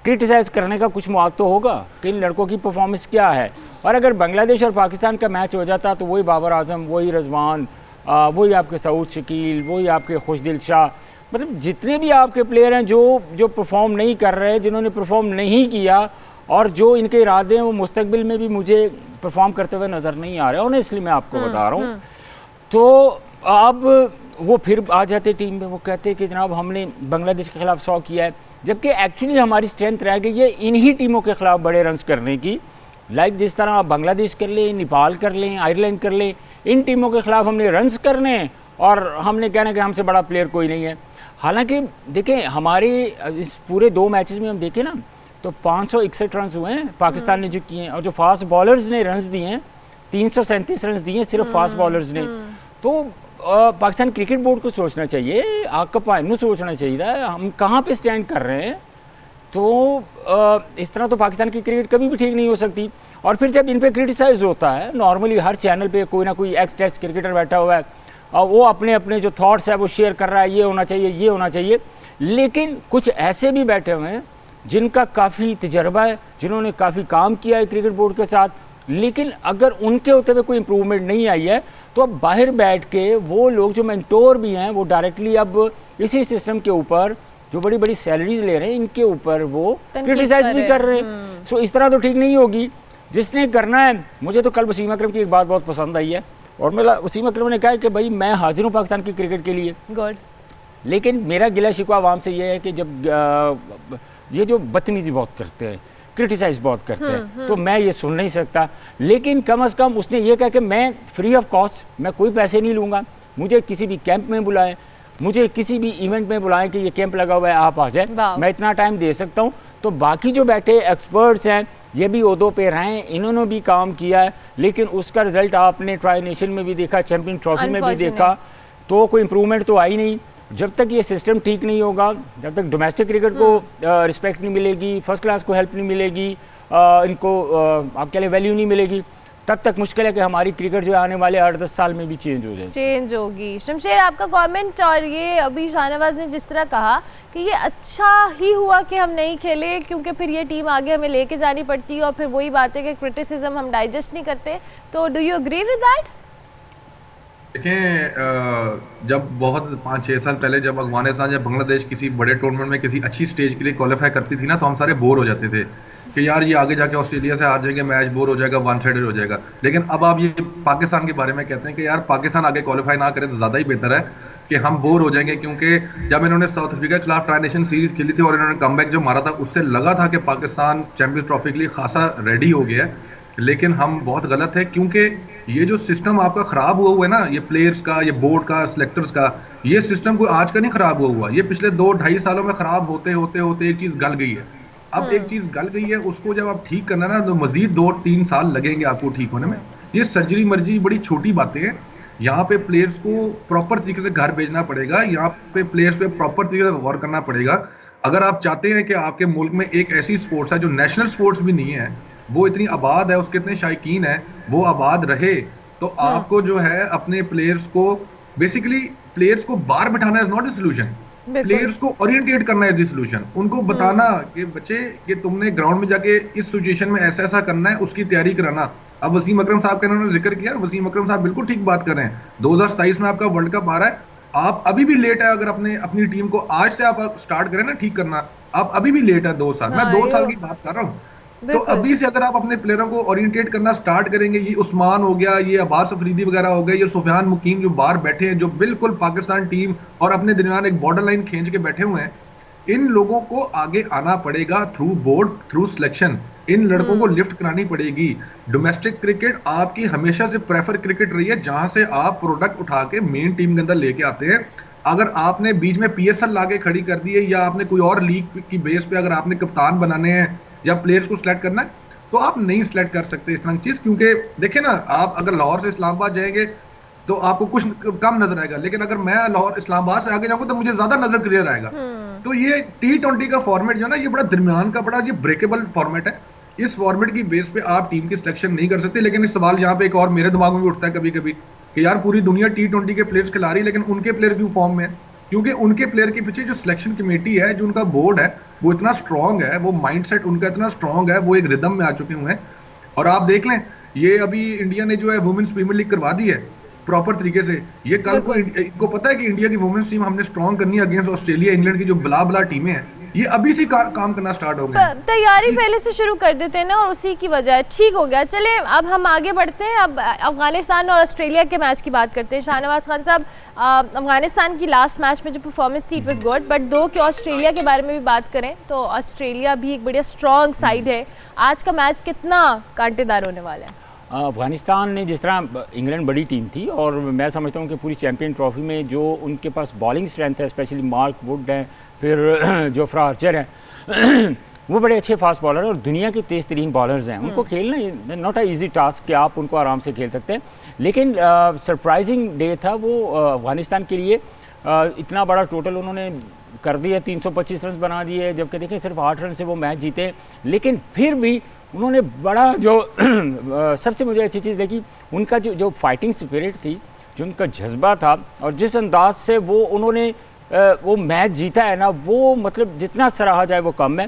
Speaker 12: क्रिटिसाइज़ करने का कुछ मौका तो होगा कि इन लड़कों की परफॉर्मेंस क्या है। और अगर बांग्लादेश और पाकिस्तान का मैच हो जाता तो वही बाबर आजम, वही रजवान, वही आपके सऊद शकील, वही आपके खुशदिल शाह, मतलब जितने भी आपके प्लेयर हैं जो परफॉर्म नहीं कर रहे, जिन्होंने परफॉर्म नहीं किया और जो इनके इरादे हैं वो मुस्तकबिल में भी मुझे परफॉर्म करते हुए नज़र नहीं आ रहे हैं, इसलिए मैं आपको बता रहा हूँ। तो अब वो फिर आ जाते टीम में, वो कहते कि जनाब हमने बांग्लादेश के खिलाफ 100 किया है, जबकि एक्चुअली हमारी स्ट्रेंथ रह गई है इन्हीं टीमों के खिलाफ बड़े रन्स करने की। लाइक जिस तरह आप बांग्लादेश कर लें, नेपाल कर लें, आयरलैंड कर लें, इन टीमों के खिलाफ हमने रन्स करने और हमने कहना कि हमसे बड़ा प्लेयर कोई नहीं है। हालांकि देखें, हमारे इस पूरे 2 मैचेस में हम देखें ना तो 561 रन हुए हैं पाकिस्तान ने जो किए हैं, और जो फास्ट बॉलर्स ने रन्स दिए हैं 337 रन दिए सिर्फ फास्ट बॉलर्स ने। तो पाकिस्तान क्रिकेट बोर्ड को सोचना चाहिए, आपका पायनू सोचना चाहिए हम कहाँ पे स्टैंड कर रहे हैं। तो इस तरह तो पाकिस्तान की क्रिकेट कभी भी ठीक नहीं हो सकती। और फिर जब इन पे क्रिटिसाइज होता है, नॉर्मली हर चैनल पे कोई ना कोई एक्स टेस्ट क्रिकेटर बैठा हुआ है और वो अपने अपने जो थॉट्स है वो शेयर कर रहा है, ये होना चाहिए, ये होना चाहिए। लेकिन कुछ ऐसे भी बैठे हुए हैं जिनका काफ़ी तजर्बा है, जिन्होंने काफ़ी काम किया है क्रिकेट बोर्ड के साथ, लेकिन अगर उनके होते हुए कोई इम्प्रूवमेंट नहीं आई है तो अब बाहर बैठ के वो लोग जो मेंटोर भी हैं वो डायरेक्टली अब इसी सिस्टम के ऊपर जो बड़ी बड़ी सैलरीज ले रहे हैं इनके ऊपर वो क्रिटिसाइज भी कर रहे हैं। सो इस तरह तो ठीक नहीं होगी। जिसने करना है, मुझे तो कल वसीम अकरम की एक बात बहुत पसंद आई है, और मेरा वसीम अकरम ने कहा कि भाई मैं हाजिर हूँ पाकिस्तान की क्रिकेट के लिए,
Speaker 1: गुड,
Speaker 12: लेकिन मेरा गिला शिकवा आवाम से ये है कि जब ये जो बदतमीजी बहुत करते हैं, क्रिटिसाइज बहुत करते हैं, तो मैं ये सुन नहीं सकता। लेकिन कम से कम उसने ये कहा कि मैं फ्री ऑफ कॉस्ट, मैं कोई पैसे नहीं लूँगा, मुझे किसी भी कैंप में बुलाएं, मुझे किसी भी इवेंट में बुलाएं कि ये कैंप लगा हुआ है आप आ जाए, मैं इतना टाइम दे सकता हूँ। तो बाकी जो बैठे एक्सपर्ट्स हैं ये भी ओहदों पे रहे, इन्होंने भी काम किया है, लेकिन उसका रिजल्ट आपने ट्राई नेशन में भी देखा, चैंपियन ट्रॉफी में भी देखा, तो कोई इम्प्रूवमेंट तो आई नहीं। जब तक ये सिस्टम ठीक नहीं होगा, जब तक डोमेस्टिक क्रिकेट को रिस्पेक्ट नहीं मिलेगी, फर्स्ट क्लास को हेल्प नहीं मिलेगी, इनको आप कह लें वैल्यू नहीं मिलेगी, तब तक मुश्किल है कि हमारी क्रिकेट जो है आने वाले 8-10 साल में भी चेंज हो जाए,
Speaker 1: चेंज होगी। शमशेर, आपका कमेंट, और ये अभी शाहनवाज ने जिस तरह कहा कि ये अच्छा ही हुआ कि हम नहीं खेले, क्योंकि फिर ये टीम आगे हमें लेके जानी पड़ती है, और फिर वही बात है कि क्रिटिसिज्म हम डाइजेस्ट नहीं करते, तो do you agree with that?
Speaker 13: देखें, जब बहुत 5-6 साल पहले जब अफगानिस्तान या बांग्लादेश किसी बड़े टूर्नामेंट में किसी अच्छी स्टेज के लिए क्वालिफाई करती थी ना, तो हम सारे बोर हो जाते थे कि यार ये आगे जाके ऑस्ट्रेलिया से हार जाएंगे, मैच बोर हो जाएगा, वन साइडेड हो जाएगा। लेकिन अब आप ये पाकिस्तान के बारे में कहते हैं कि यार पाकिस्तान आगे क्वालिफाई ना करे तो ज़्यादा ही बेहतर है कि हम बोर हो जाएंगे, क्योंकि जब इन्होंने साउथ अफ्रीका के खिलाफ ट्राई नेशन सीरीज खेली थी और इन्होंने कमबैक जो मारा था, उससे लगा था कि पाकिस्तान चैंपियंस ट्रॉफी के लिए खासा रेडी हो गया है। लेकिन हम बहुत गलत है, क्योंकि ये जो सिस्टम आपका खराब हुआ है ना, ये प्लेयर्स का, ये बोर्ड का, सिलेक्टर्स का, ये सिस्टम कोई आज का नहीं खराब हुआ, ये पिछले 2-2.5 सालों में खराब होते होते होते एक चीज गल गई है। अब एक चीज गल गई है, उसको जब आप ठीक करना ना तो मजीद 2-3 साल लगेंगे आपको ठीक होने में। ये सर्जरी मर्जी बड़ी छोटी बातें हैं। यहाँ पे प्लेयर्स को प्रॉपर तरीके से घर भेजना पड़ेगा, यहाँ पे प्लेयर्स पे प्रॉपर तरीके से गौर करना पड़ेगा। अगर आप चाहते हैं कि आपके मुल्क में एक ऐसी स्पोर्ट्स है जो नेशनल स्पोर्ट्स भी नहीं है, वो इतनी आबाद है, उसके इतने शायकीन है, वो आबाद रहे, तो आपको जो है अपने प्लेयर्स को बेसिकली प्लेयर्स को बाहर बिठाना is not a solution, players को ओरिएंटेट करना है दी सोल्यूशन। उनको बताना कि बच्चे कि तुमने ग्राउंड में जाके इस सिचुएशन में ऐसा ऐसा करना है, उसकी तैयारी कराना। अब वसीम अकरम साहब का इन्होंने जिक्र किया, वसीम अकरम साहब बिल्कुल ठीक बात कर रहे हैं। 2027 में आपका वर्ल्ड कप आ रहा है, आप अभी भी लेट है। अगर अपनी टीम को आज से आप स्टार्ट करें ना ठीक करना, आप अभी भी लेट है 2 साल। मैं 2 साल की बात कर रहा हूँ। तो अभी से अगर आप अपने प्लेयरों को ओरिएंटेट करना स्टार्ट करेंगे, ये उस्मान हो गया, ये अब्बास अफरीदी वगैरह हो गए, ये सुफियान मुकीम जो बाहर बैठे हैं, जो बिल्कुल पाकिस्तान टीम और अपने दरमियान एक बॉर्डर लाइन खींच के बैठे हुए हैं, इन लोगों को आगे आना पड़ेगा थ्रू बोर्ड, थ्रू सिलेक्शन। इन लड़कों को लिफ्ट करानी पड़ेगी। डोमेस्टिक क्रिकेट आपकी हमेशा से प्रेफर क्रिकेट रही है, जहां से आप प्रोडक्ट उठा के मेन टीम के अंदर लेके आते हैं। अगर आपने बीच में PSL लाके खड़ी कर दी है, या आपने कोई और लीग की बेस पे अगर आपने कप्तान बनाने हैं या प्लेयर्स को सिलेक्ट करना है, तो आप नहीं सिलेक्ट कर सकते इस तरह की चीज। क्योंकि देखिए ना, आप अगर लाहौर से इस्लामाबाद जाएंगे तो आपको कुछ कम नजर आएगा, लेकिन अगर मैं लाहौर इस्लामाबाद से आगे जाऊंगा तो मुझे ज्यादा नजर क्लियर आएगा। तो ये T20 का फॉर्मेट जो है ना, ये बड़ा दरमियान का बड़ा ये ब्रेकेबल फॉर्मेट है। इस फॉर्मेट की बेस पे आप टीम की सिलेक्शन नहीं कर सकते। लेकिन इस सवाल यहाँ पे एक और मेरे दिमाग में भी उठता है कभी कभी कि यार पूरी दुनिया T20 के प्लेयर्स खिला रही है, लेकिन उनके प्लेयर क्यों फॉर्म में है? क्योंकि उनके प्लेयर के पीछे जो सिलेक्शन कमेटी है, जो उनका बोर्ड है, वो इतना स्ट्रांग है, वो माइंडसेट उनका इतना स्ट्रांग है, वो एक रिदम में आ चुके हुए हैं। और आप देख लें, ये अभी इंडिया ने जो है वुमेन्स प्रीमियर लीग करवा दी है प्रॉपर तरीके से। ये कल को इनको पता है कि इंडिया की वुमेन्स टीम हमने स्ट्रांग करनी है अगेंस्ट ऑस्ट्रेलिया, इंग्लैंड की जो बला टीमें हैं, ये अभी से काम करना स्टार्ट हो गए।
Speaker 1: तैयारी पहले से शुरू कर देते हैं ना, और उसी की वजह ठीक हो गया। चले अब हम आगे बढ़ते हैं। अब अफगानिस्तान और ऑस्ट्रेलिया के मैच की बात करते हैं। शाहनवाज खान साहब, अफगानिस्तान की लास्ट मैच में जो परफॉर्मेंस थी इट वाज गुड, बट दो के ऑस्ट्रेलिया के बारे में भी बात करें तो ऑस्ट्रेलिया भी एक बढ़िया स्ट्रॉन्ग साइड है। आज का मैच कितना कांटेदार होने वाला है?
Speaker 12: अफगानिस्तान ने जिस तरह, इंग्लैंड बड़ी टीम थी और मैं समझता हूँ कि पूरी चैंपियन ट्रॉफी में जो उनके पास बॉलिंग स्ट्रेंथ है, स्पेशली मार्क वुड है, फिर जो फ्रार्चर है वो बड़े अच्छे फास्ट बॉलर हैं और दुनिया के तेज़ तरीन बॉलर्स हैं। उनको खेलना नॉट अ इजी टास्क कि आप उनको आराम से खेल सकते हैं। लेकिन सरप्राइजिंग डे था वो अफगानिस्तान के लिए। इतना बड़ा टोटल उन्होंने कर दिया, 325 रन बना दिए, जबकि देखें सिर्फ 8 रन से वो मैच जीते। लेकिन फिर भी उन्होंने बड़ा जो सबसे मुझे अच्छी चीज़ लगी, उनका जो फाइटिंग स्पिरिट थी, जो उनका जज्बा था, और जिस अंदाज से वो उन्होंने वो मैच जीता है ना, वो मतलब जितना सराहा जाए वो कम है।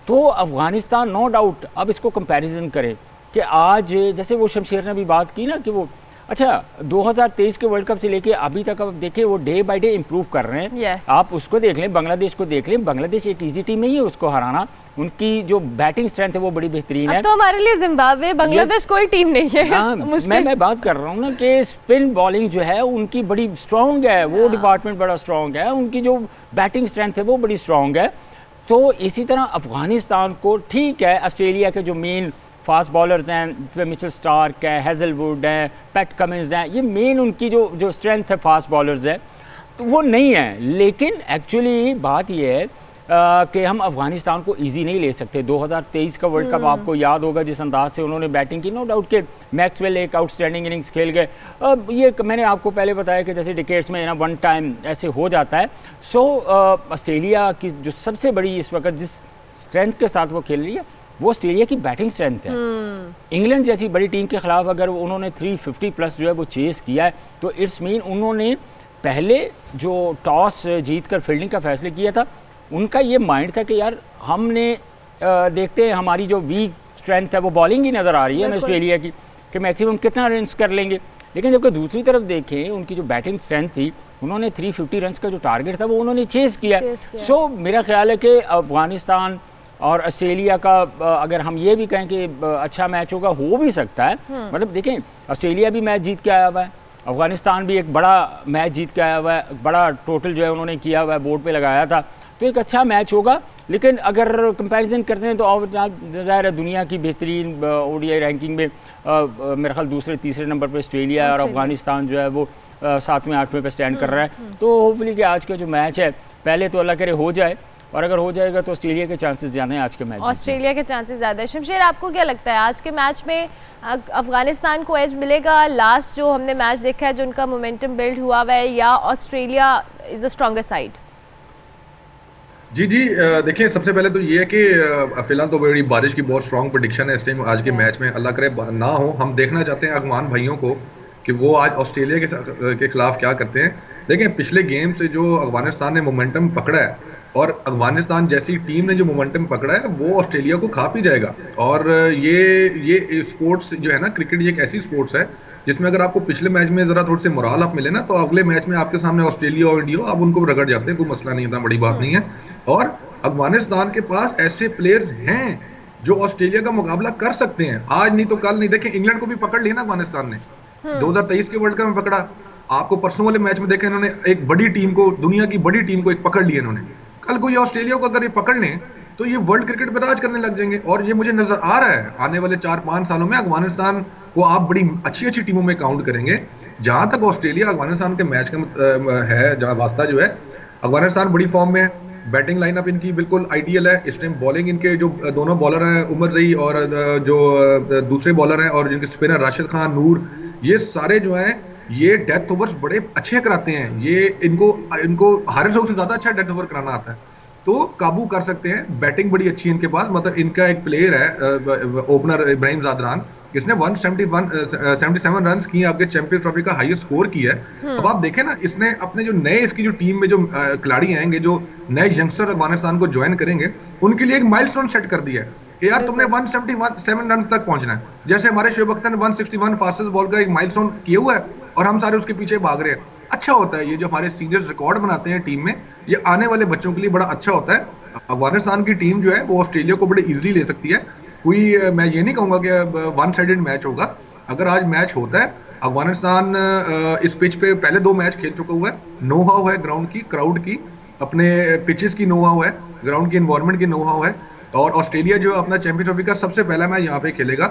Speaker 12: तो अफ़गानिस्तान नो डाउट, अब इसको कंपैरिजन करें कि आज जैसे वो शमशेर ने भी बात की ना कि वो 2023 के वर्ल्ड कप से लेके अभी तक अब देखें वो डे बाय डे इम्प्रूव कर रहे हैं।
Speaker 1: yes.
Speaker 12: आप उसको देख लें, बांग्लादेश को देख लें, बांग्लादेश एक ईजी टीम नहीं है उसको हराना। उनकी जो बैटिंग स्ट्रेंथ है वो बड़ी बेहतरीन है।
Speaker 1: तो हमारे लिए जिम्बाब्वे, बांग्लादेश कोई टीम नहीं है।
Speaker 12: हाँ, मैं बात कर रहा हूँ ना कि स्पिन बॉलिंग जो है उनकी बड़ी स्ट्रॉन्ग है, वो डिपार्टमेंट बड़ा स्ट्रॉन्ग है, उनकी जो बैटिंग स्ट्रेंथ है वो बड़ी स्ट्रॉन्ग है। तो इसी तरह अफगानिस्तान को, ठीक है ऑस्ट्रेलिया के जो मेन फास्ट बॉलर्स हैं, मिचेल स्टार्क है, हेजलवुड है, पैट कमिंस हैं, ये मेन उनकी जो स्ट्रेंथ है फास्ट बॉलर्स है, तो वो नहीं है। लेकिन एक्चुअली बात ये है कि हम अफगानिस्तान को इजी नहीं ले सकते। 2023 का वर्ल्ड कप आपको याद होगा जिस अंदाज से उन्होंने बैटिंग की, नो डाउट के मैक्सवेल एक आउटस्टैंडिंग इनिंग्स खेल गए। अब ये मैंने आपको पहले बताया कि जैसे डिकेट्स में ना वन टाइम ऐसे हो जाता है। सो ऑस्ट्रेलिया की जो सबसे बड़ी इस वक्त जिस स्ट्रेंथ के साथ वो खेल रही है वो ऑस्ट्रेलिया की बैटिंग स्ट्रेंथ है। इंग्लैंड जैसी बड़ी टीम के खिलाफ अगर उन्होंने 350 प्लस जो है वो चेस किया है, तो इट्स मीन उन्होंने पहले जो टॉस जीत कर फील्डिंग का फैसला किया था, उनका ये माइंड था कि यार हमने देखते हैं हमारी जो वीक स्ट्रेंथ है वो बॉलिंग ही नज़र आ रही है ऑस्ट्रेलिया की कि मैक्सिमम कितना रन्स कर लेंगे। लेकिन जबकि दूसरी तरफ देखें उनकी जो बैटिंग स्ट्रेंथ थी, उन्होंने 350 रन्स का जो टारगेट था वो उन्होंने चेस किया। सो मेरा ख्याल है कि अफगानिस्तान और ऑस्ट्रेलिया का अगर हम ये भी कहें कि अच्छा मैच होगा, हो भी सकता है। मतलब देखें ऑस्ट्रेलिया भी मैच जीत के आया हुआ है, अफगानिस्तान भी एक बड़ा मैच जीत के आया हुआ है, बड़ा टोटल जो है उन्होंने किया हुआ है, बोर्ड पे लगाया था, तो एक अच्छा मैच होगा। लेकिन अगर कंपैरिजन करते हैं तो ज़ाहिर है दुनिया की बेहतरीन ODI रैंकिंग में मेरे ख्याल दूसरे तीसरे नंबर पे ऑस्ट्रेलिया है और अफगानिस्तान जो है वो 7वें 8वें पे स्टैंड कर रहा है। तो होपफुली कि आज का जो मैच है पहले तो अल्लाह करे हो जाए, और अगर हो जाएगा तो ऑस्ट्रेलिया के चांसेस ज़्यादा हैं आज के मैच।
Speaker 1: ऑस्ट्रेलिया के चांसेस ज़्यादा है। शमशेर, आपको क्या लगता है आज के मैच में अफगानिस्तान को एज मिलेगा? लास्ट जो हमने मैच देखा है जो उनका मोमेंटम बिल्ड हुआ है, या Australia is the stronger side?
Speaker 13: जी देखिए, सबसे पहले तो ये है कि फिलहाल तो बड़ी बारिश की बहुत स्ट्रॉन्ग प्रेडिक्शन है इस टाइम आज के मैच में, अल्लाह करे ना हो। हम देखना चाहते हैं अफगान भाइयों को कि वो आज ऑस्ट्रेलिया के खिलाफ क्या करते हैं। देखिए, पिछले गेम से जो अफगानिस्तान ने मोमेंटम पकड़ा है, और अफगानिस्तान जैसी टीम ने जो मोमेंटम पकड़ा है वो ऑस्ट्रेलिया को खा पी जाएगा। और ये स्पोर्ट्स जो है ना, क्रिकेट ये एक ऐसी स्पोर्ट्स है जिसमें अगर आपको पिछले मैच में जरा थोड़ी सी मोराल आप मिले ना, तो अगले मैच में आपके सामने ऑस्ट्रेलिया और इंडिया आप उनको रगड़ जाते हैं, कोई मसला नहीं, इतना बड़ी बात नहीं है। और अफगानिस्तान के पास ऐसे प्लेयर्स हैं जो ऑस्ट्रेलिया का मुकाबला कर सकते हैं, आज नहीं तो कल नहीं। देखें, इंग्लैंड को भी पकड़ लिया ना अफगानिस्तान ने, 2023 के वर्ल्ड कप में पकड़ा। आपको परसों वाले मैच में देखा, इन्होंने एक बड़ी टीम को, दुनिया की बड़ी टीम को एक पकड़ लिया इन्होंने। कल को ये ऑस्ट्रेलिया को अगर ये पकड़ लें तो ये वर्ल्ड क्रिकेट पे राज करने लग जाएंगे। और ये मुझे नजर आ रहा है आने वाले 4-5 सालों में अफगानिस्तान को आप बड़ी अच्छी टीमों में काउंट करेंगे। जहां तक ऑस्ट्रेलिया अफगानिस्तान के मैच का है, जहां वास्ता जो है, अफगानिस्तान बड़ी फॉर्म में है, बैटिंग लाइनअप इनकी बिल्कुल आइडियल है इस टाइम। बॉलिंग इनके जो दोनों बॉलर हैं, उमर रई और जो दूसरे बॉलर हैं, और जिनके स्पिनर राशिद खान, नूर, ये सारे जो हैं ये डेथ ओवर्स बड़े अच्छे कराते हैं। ये इनको हारिस राऊफ से ज्यादा अच्छा डेथ ओवर कराना आता है, तो काबू कर सकते हैं। बैटिंग बड़ी अच्छी है इनके पास। मतलब इनका एक प्लेयर है ओपनर इब्राहिम जादरान, जिसने 177 रन की आपके चैंपियंस ट्रॉफी का हाईएस्ट स्कोर किया है। अब आप देखें ना, इसने अपने जो नए इसकी जो टीम में जो खिलाड़ी आएंगे, जो नए यंगस्टर अफगानिस्तान को ज्वाइन करेंगे, उनके लिए एक माइलस्टोन सेट कर दिया है कि यार तुमने 177 रन तक पहुंचना है। जैसे हमारे शोएब अख्तर ने 161 फास्टेस्ट बॉल का एक माइलस्टोन किया हुआ है और हम सारे उसके पीछे भाग रहे हैं। अच्छा होता है ये जो हमारे सीनियर्स रिकॉर्ड बनाते हैं टीम में, ये आने वाले बच्चों के लिए बड़ा अच्छा होता है। अफगानिस्तान की टीम जो है वो ऑस्ट्रेलिया को बड़े इजीली ले सकती है। कोई मैं ये नहीं कहूंगा कि वन साइडेड मैच होगा। अगर आज मैच होता है, अफगानिस्तान इस पिच पे पहले 2 मैच खेल चुका हुआ है, नो हाउ है ग्राउंड की, क्राउड की, अपने पिचेस की नो हाउ है, ग्राउंड की एनवायरनमेंट की नो हाउ है। और ऑस्ट्रेलिया जो अपना चैंपियन ट्रॉफी का सबसे पहला मैच यहाँ पे खेलेगा,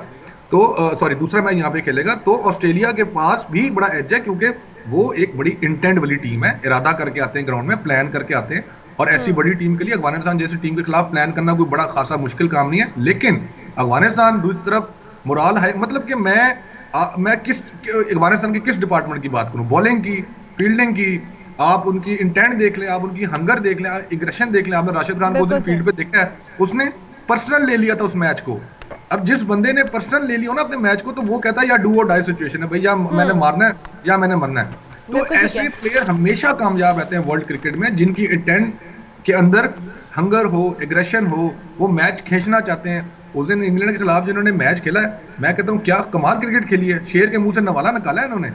Speaker 13: तो दूसरा मैच यहाँ पे खेलेगा, तो ऑस्ट्रेलिया के पास भी बड़ा एज है, क्योंकि वो एक बड़ी इंटेंट वाली टीम है। इरादा करके आते हैं ग्राउंड में, प्लान करके आते हैं। और ऐसी बड़ी टीम के लिए अफगानिस्तान जैसी टीम के खिलाफ प्लान करना कोई बड़ा खासा मुश्किल काम नहीं है। लेकिन अफगानिस्तान दूसरी तरफ मोराल है, मतलब कि मैं किस अफगानिस्तान की किस डिपार्टमेंट की बात करूं, बॉलिंग की, फील्डिंग की, आप उनकी इंटेंट देख लें, आप उनकी हंगर देख लें, एग्रेशन देख लें। आपने राशिद खान को दिन फील्ड पे देखा है, उसने पर्सनल ले लिया था उस मैच को। अब जिस बंदे ने पर्सनल ले लिया ना अपने मैच को, तो वो कहता है या डू और डाई सिचुएशन है भाई, या मैंने मारना है या मैंने मरना है। तो ऐसे प्लेयर हमेशा कामयाब रहते हैं वर्ल्ड क्रिकेट में, जिनकी इंटेंट के अंदर हंगर हो, एग्रेशन हो, वो मैच खींचना चाहते हैं। उस दिन इंग्लैंड के खिलाफ जिन्होंने मैच खेला है, मैं कहता हूँ क्या कमाल क्रिकेट खेली है, शेर के मुंह से नवाला निकाला है इन्होंने।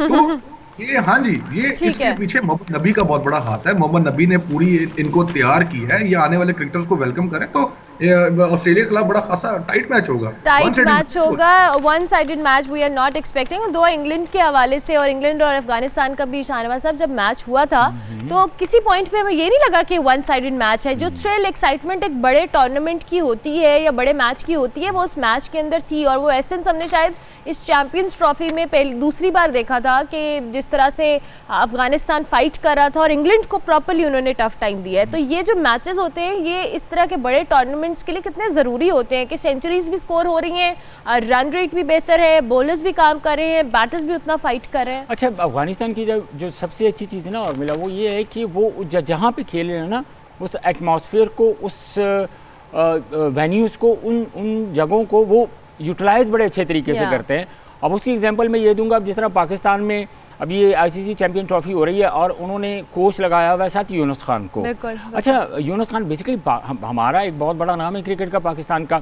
Speaker 13: तो ये हाँ जी, ये इसके पीछे मोहम्मद नबी का बहुत बड़ा हाथ है। मोहम्मद नबी ने पूरी इनको तैयार की है, ये आने वाले क्रिकेटर्स को वेलकम करें। तो ऑस्ट्रेलिया के खिलाफ बड़ा खासा टाइट मैच होगा,
Speaker 1: one sided match we are not expecting. दो इंग्लैंड के हवाले से, और इंग्लैंड और अफगानिस्तान का भी, शाहनवाज साहब जब मैच हुआ था तो किसी पॉइंट पे हमें ये नहीं लगा कि वन साइडेड मैच है। जो थ्रिल, एक्साइटमेंट एक बड़े टूर्नामेंट की होती है या बड़े मैच की होती है, वो उस मैच के अंदर थी। और वो एसेंस हमने शायद इस चैंपियंस ट्रॉफी में दूसरी बार देखा था कि जिस तरह से अफगानिस्तान फाइट कर रहा था और इंग्लैंड को प्रॉपर्ली उन्होंने टफ टाइम दिया है। तो ये जो मैचेस होते हैं, ये इस तरह के बड़े टूर्नामेंट्स के लिए कितने ज़रूरी होते हैं कि सेंचुरीज भी स्कोर हो रही हैं, रन रेट भी बेहतर है, बॉलर्स भी काम कर रहे हैं, बैटर्स भी उतना फाइट कर रहे हैं।
Speaker 12: अच्छा, अफगानिस्तान की जो सबसे अच्छी चीज़ है ना और मिला, वो ये है कि वो जहाँ पे खेल रहे हैं ना, उस एटमॉस्फेयर को, उस वेन्यूज़ को, उन जगहों को वो यूटिलाइज बड़े अच्छे तरीके से करते हैं। अब उसकी एग्जांपल मैं ये दूंगा, अब जिस तरह पाकिस्तान में अब ये आईसीसी चैंपियन ट्रॉफी हो रही है और उन्होंने कोच लगाया हुआ है साथ यूनुस खान को। अच्छा, यूनुस खान बेसिकली हमारा एक बहुत बड़ा नाम है क्रिकेट का पाकिस्तान का,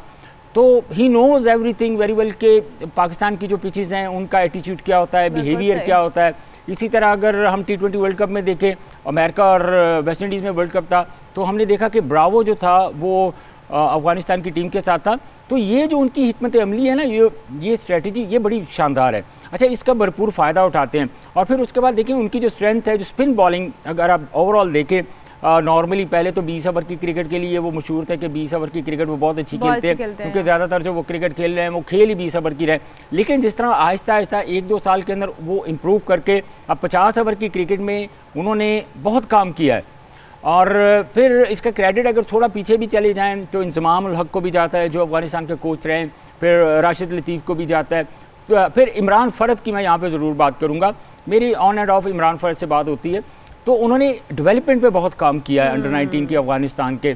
Speaker 12: तो he knows everything very well के पाकिस्तान की जो पिचेस हैं उनका एटीट्यूड क्या होता है, बिहेवियर क्या होता है। इसी तरह अगर हम T20 वर्ल्ड कप में देखें, अमेरिका और वेस्ट इंडीज़ में वर्ल्ड कप था, तो हमने देखा कि ब्रावो जो था वो अफगानिस्तान की टीम के साथ था। तो ये जो उनकी हिकमत अमली है ना, ये स्ट्रेटजी, ये बड़ी शानदार है। अच्छा, इसका भरपूर फ़ायदा उठाते हैं। और फिर उसके बाद देखें उनकी जो स्ट्रेंथ है, जो स्पिन बॉलिंग, अगर आप ओवरऑल देखें नॉर्मली पहले तो 20 ओवर की क्रिकेट के लिए वो मशहूर थे कि 20 ओवर की क्रिकेट वो बहुत अच्छी खेलते हैं, क्योंकि ज़्यादातर जो वो क्रिकेट खेल रहे हैं वो खेल ही 20 ओवर की रहे। लेकिन जिस तरह आहिस्ता आहिस्ता 1-2 साल के अंदर वो इम्प्रूव करके अब 50 ओवर की क्रिकेट में उन्होंने बहुत काम किया है। और फिर इसका क्रेडिट अगर थोड़ा पीछे भी चले जाएँ तो इंज़माम उल हक को भी जाता है जो अफ़गानिस्तान के कोच रहे हैं, फिर राशिद लतीफ़ को भी जाता है, तो फिर इमरान फ़रद की मैं यहाँ पे ज़रूर बात करूँगा। मेरी ऑन एंड ऑफ इमरान फ़रद से बात होती है, तो उन्होंने डेवलपमेंट पे बहुत काम किया है अंडर 19 की अफ़गानिस्तान के,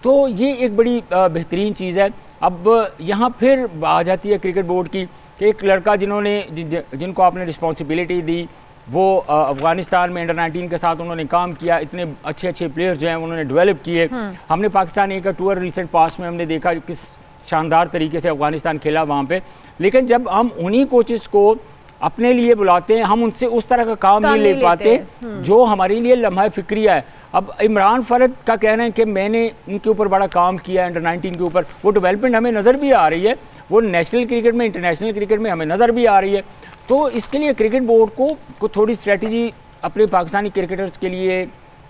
Speaker 12: तो ये एक बड़ी बेहतरीन चीज़ है। अब यहाँ फिर आ जाती है क्रिकेट बोर्ड की कि एक लड़का जिनको आपने रिस्पॉन्सिबिलिटी दी वो अफ़गानिस्तान में अंडर 19 के साथ उन्होंने काम किया, इतने अच्छे अच्छे प्लेयर्स जो हैं उन्होंने डेवलप किए। हमने पाकिस्तान एक टूर रिसेंट पास में हमने देखा किस शानदार तरीके से अफ़गानिस्तान खेला वहाँ पे, लेकिन जब हम उन्हीं कोचेस को अपने लिए बुलाते हैं हम उनसे उस तरह का काम नहीं ले पाते जो हमारे लिए लम्हा फ़िक्रिया है। अब इमरान फ़रद का कहना है कि मैंने इनके ऊपर बड़ा काम किया है अंडर 19 के ऊपर, वो डेवलपमेंट हमें नज़र भी आ रही है, वो नेशनल क्रिकेट में इंटरनेशनल क्रिकेट में हमें नज़र भी आ रही है। तो इसके लिए क्रिकेट बोर्ड को थोड़ी स्ट्रेटजी अपने पाकिस्तानी क्रिकेटर्स के लिए,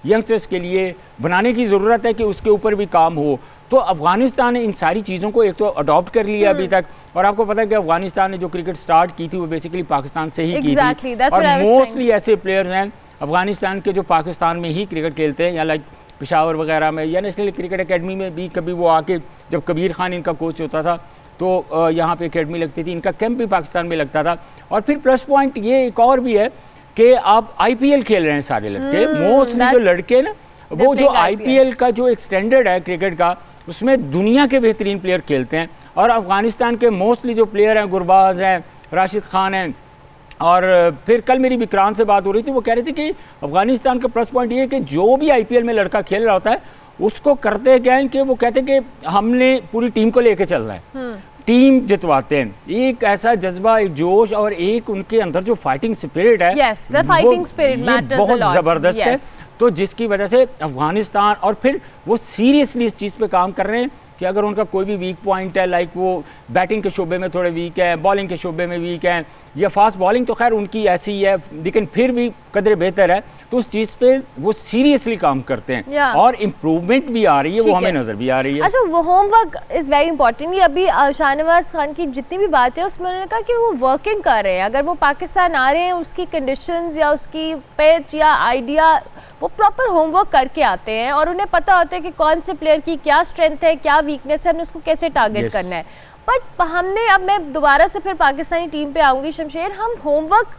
Speaker 12: यंगस्टर्स के लिए बनाने की ज़रूरत है कि उसके ऊपर भी काम हो। तो अफ़गानिस्तान ने इन सारी चीज़ों को एक तो अडॉप्ट कर लिया अभी तक, और आपको पता है कि अफ़गानिस्तान ने जो क्रिकेट स्टार्ट की थी वो बेसिकली पाकिस्तान से ही की थी, और मोस्टली ऐसे प्लेयर्स हैं अफ़गानिस्तान के जो पाकिस्तान में ही क्रिकेट खेलते हैं, या लाइक पेशावर वगैरह में या नेशनल क्रिकेट एकेडमी में भी कभी वो आके, जब कबीर खान इनका कोच होता था तो यहाँ पे एकेडमी लगती थी, इनका कैंप भी पाकिस्तान में लगता था। और फिर प्लस पॉइंट ये एक और भी है कि आप IPL खेल रहे हैं सारे लड़के, मोस्टली जो लड़के ना वो जो IPL का जो एक स्टैंडर्ड है क्रिकेट का उसमें दुनिया के बेहतरीन प्लेयर खेलते हैं, और अफ़गानिस्तान के मोस्टली जो प्लेयर हैं गुरबाज हैं, राशिद खान हैं। और फिर कल मेरी विक्रांत से बात हो रही थी, वो कह रहे थे कि अफ़गानिस्तान का प्लस पॉइंट ये है कि जो भी IPL में लड़का खेल रहा होता है उसको करते क्या है कि वो कहते हैं कि हमने पूरी टीम को लेके चलना है, टीम जितवाते हैं। एक ऐसा जज्बा, एक जोश और एक उनके अंदर जो फाइटिंग स्पिरिट है,
Speaker 1: वो
Speaker 12: बहुत ज़बरदस्त है। तो जिसकी वजह से अफ़गानिस्तान, और फिर वो सीरियसली इस चीज़ पे काम कर रहे हैं कि अगर उनका कोई भी वीक पॉइंट है, लाइक वो बैटिंग के शोबे में थोड़े वीक है, बॉलिंग के शोबे में वीक है, या फास्ट बॉलिंग तो खैर उनकी ऐसी ही है लेकिन फिर भी कदर बेहतर है, तो उस चीज़ पे वो सीरियसली काम करते हैं और इम्प्रूवमेंट भी आ रही है, वो हमें नज़र भी आ रही है।
Speaker 1: अच्छा, वो होमवर्क इज़ वेरी इंपॉर्टेंट। ये अभी शाहनवाज खान की जितनी भी बातें उसमें उन्होंने कहा कि वो वर्किंग कर रहे हैं, अगर वो पाकिस्तान आ रहे हैं उसकी कंडीशंस या उसकी पिच या आइडिया वो प्रॉपर होमवर्क करके आते हैं, और उन्हें पता होता है कि कौन से प्लेयर की क्या स्ट्रेंथ है, क्या वीकनेस है, हमने उसको कैसे टारगेट करना है। बट हमने, अब मैं दोबारा से फिर पाकिस्तानी टीम पे आऊँगी शमशेर, हम होमवर्क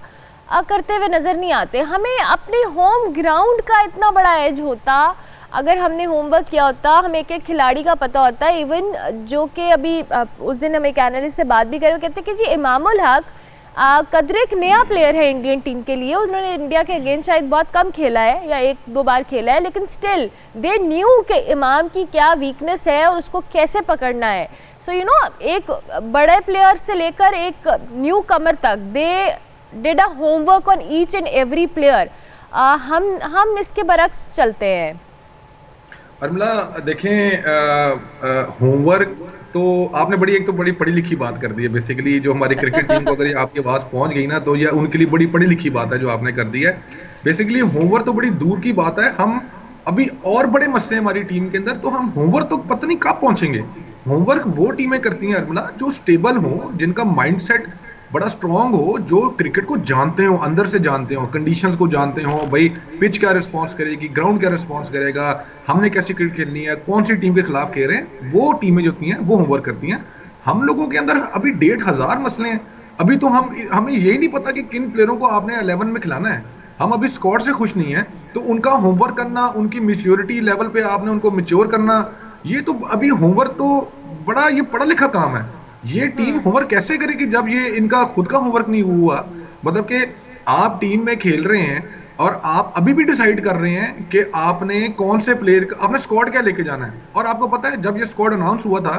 Speaker 1: करते हुए नज़र नहीं आते। हमें अपने होम ग्राउंड का इतना बड़ा एज होता, अगर हमने होमवर्क किया होता, हमें एक एक खिलाड़ी का पता होता है। इवन जो कि अभी उस दिन हम एक एनालिस्ट से बात भी कर रहे, कहते हैं कि जी इमामुल हक कदर एक नया प्लेयर है इंडियन टीम के लिए, उन्होंने इंडिया के अगेंस्ट शायद बहुत कम खेला है या 1-2 बार खेला है, लेकिन स्टिल दे न्यू कि इमाम की क्या वीकनेस है और उसको कैसे पकड़ना है। सो यू नो, एक बड़े प्लेयर से लेकर एक न्यू कमर तक they did a homework on each and every player. हम इसके बरक्स चलते हैं।
Speaker 13: अर्मिला देखें, होमवर्क तो आपने एक तो बड़ी पढ़ी लिखी बात कर दी है। बेसिकली जो हमारी क्रिकेट टीम को अगर ये आपकी आवाज़ पहुंच गई ना, तो ये उनके लिए बड़ी पढ़ी लिखी बात है जो आपने कर दी है। बेसिकली होमवर्क तो बड़ी दूर की बात है, हम अभी और बड़े मसले हैं हमारी टीम के अंदर, तो हम होमवर्क तो पता नहीं कब पहुंचेंगे। होमवर्क वो टीमें करती हैं अर्मिला जो स्टेबल हो, जिनका माइंडसेट बड़ा स्ट्रांग हो, जो क्रिकेट को जानते हो, अंदर से जानते हो, कंडीशंस को जानते हो, भाई पिच क्या रिस्पॉन्स करेगी, ग्राउंड क्या रिस्पॉन्स करेगा, हमने कैसी क्रिकेट खेलनी है, कौन सी टीम के खिलाफ खेल रहे हैं, वो टीमें जो होती हैं वो होमवर्क करती हैं। हम लोगों के अंदर अभी 1,500 मसले हैं। अभी तो हमें यही नहीं पता कि किन प्लेयरों को आपने 11 में खिलाना है। हम अभी स्क्वाड से खुश नहीं है, तो उनका होमवर्क करना, उनकी मैच्योरिटी लेवल पे आपने उनको मैच्योर करना, ये तो अभी होमवर्क तो बड़ा ये पढ़ा लिखा काम है। ये टीम होमवर्क कैसे करेगी जब ये इनका खुद का होमवर्क नहीं हुआ। मतलब कि आप टीम में खेल रहे हैं और आप अभी भी डिसाइड कर रहे हैं कि आपने कौन से प्लेयर का, आपने स्क्वाड क्या लेके जाना है। और आपको पता है जब ये स्क्वाड अनाउंस हुआ था,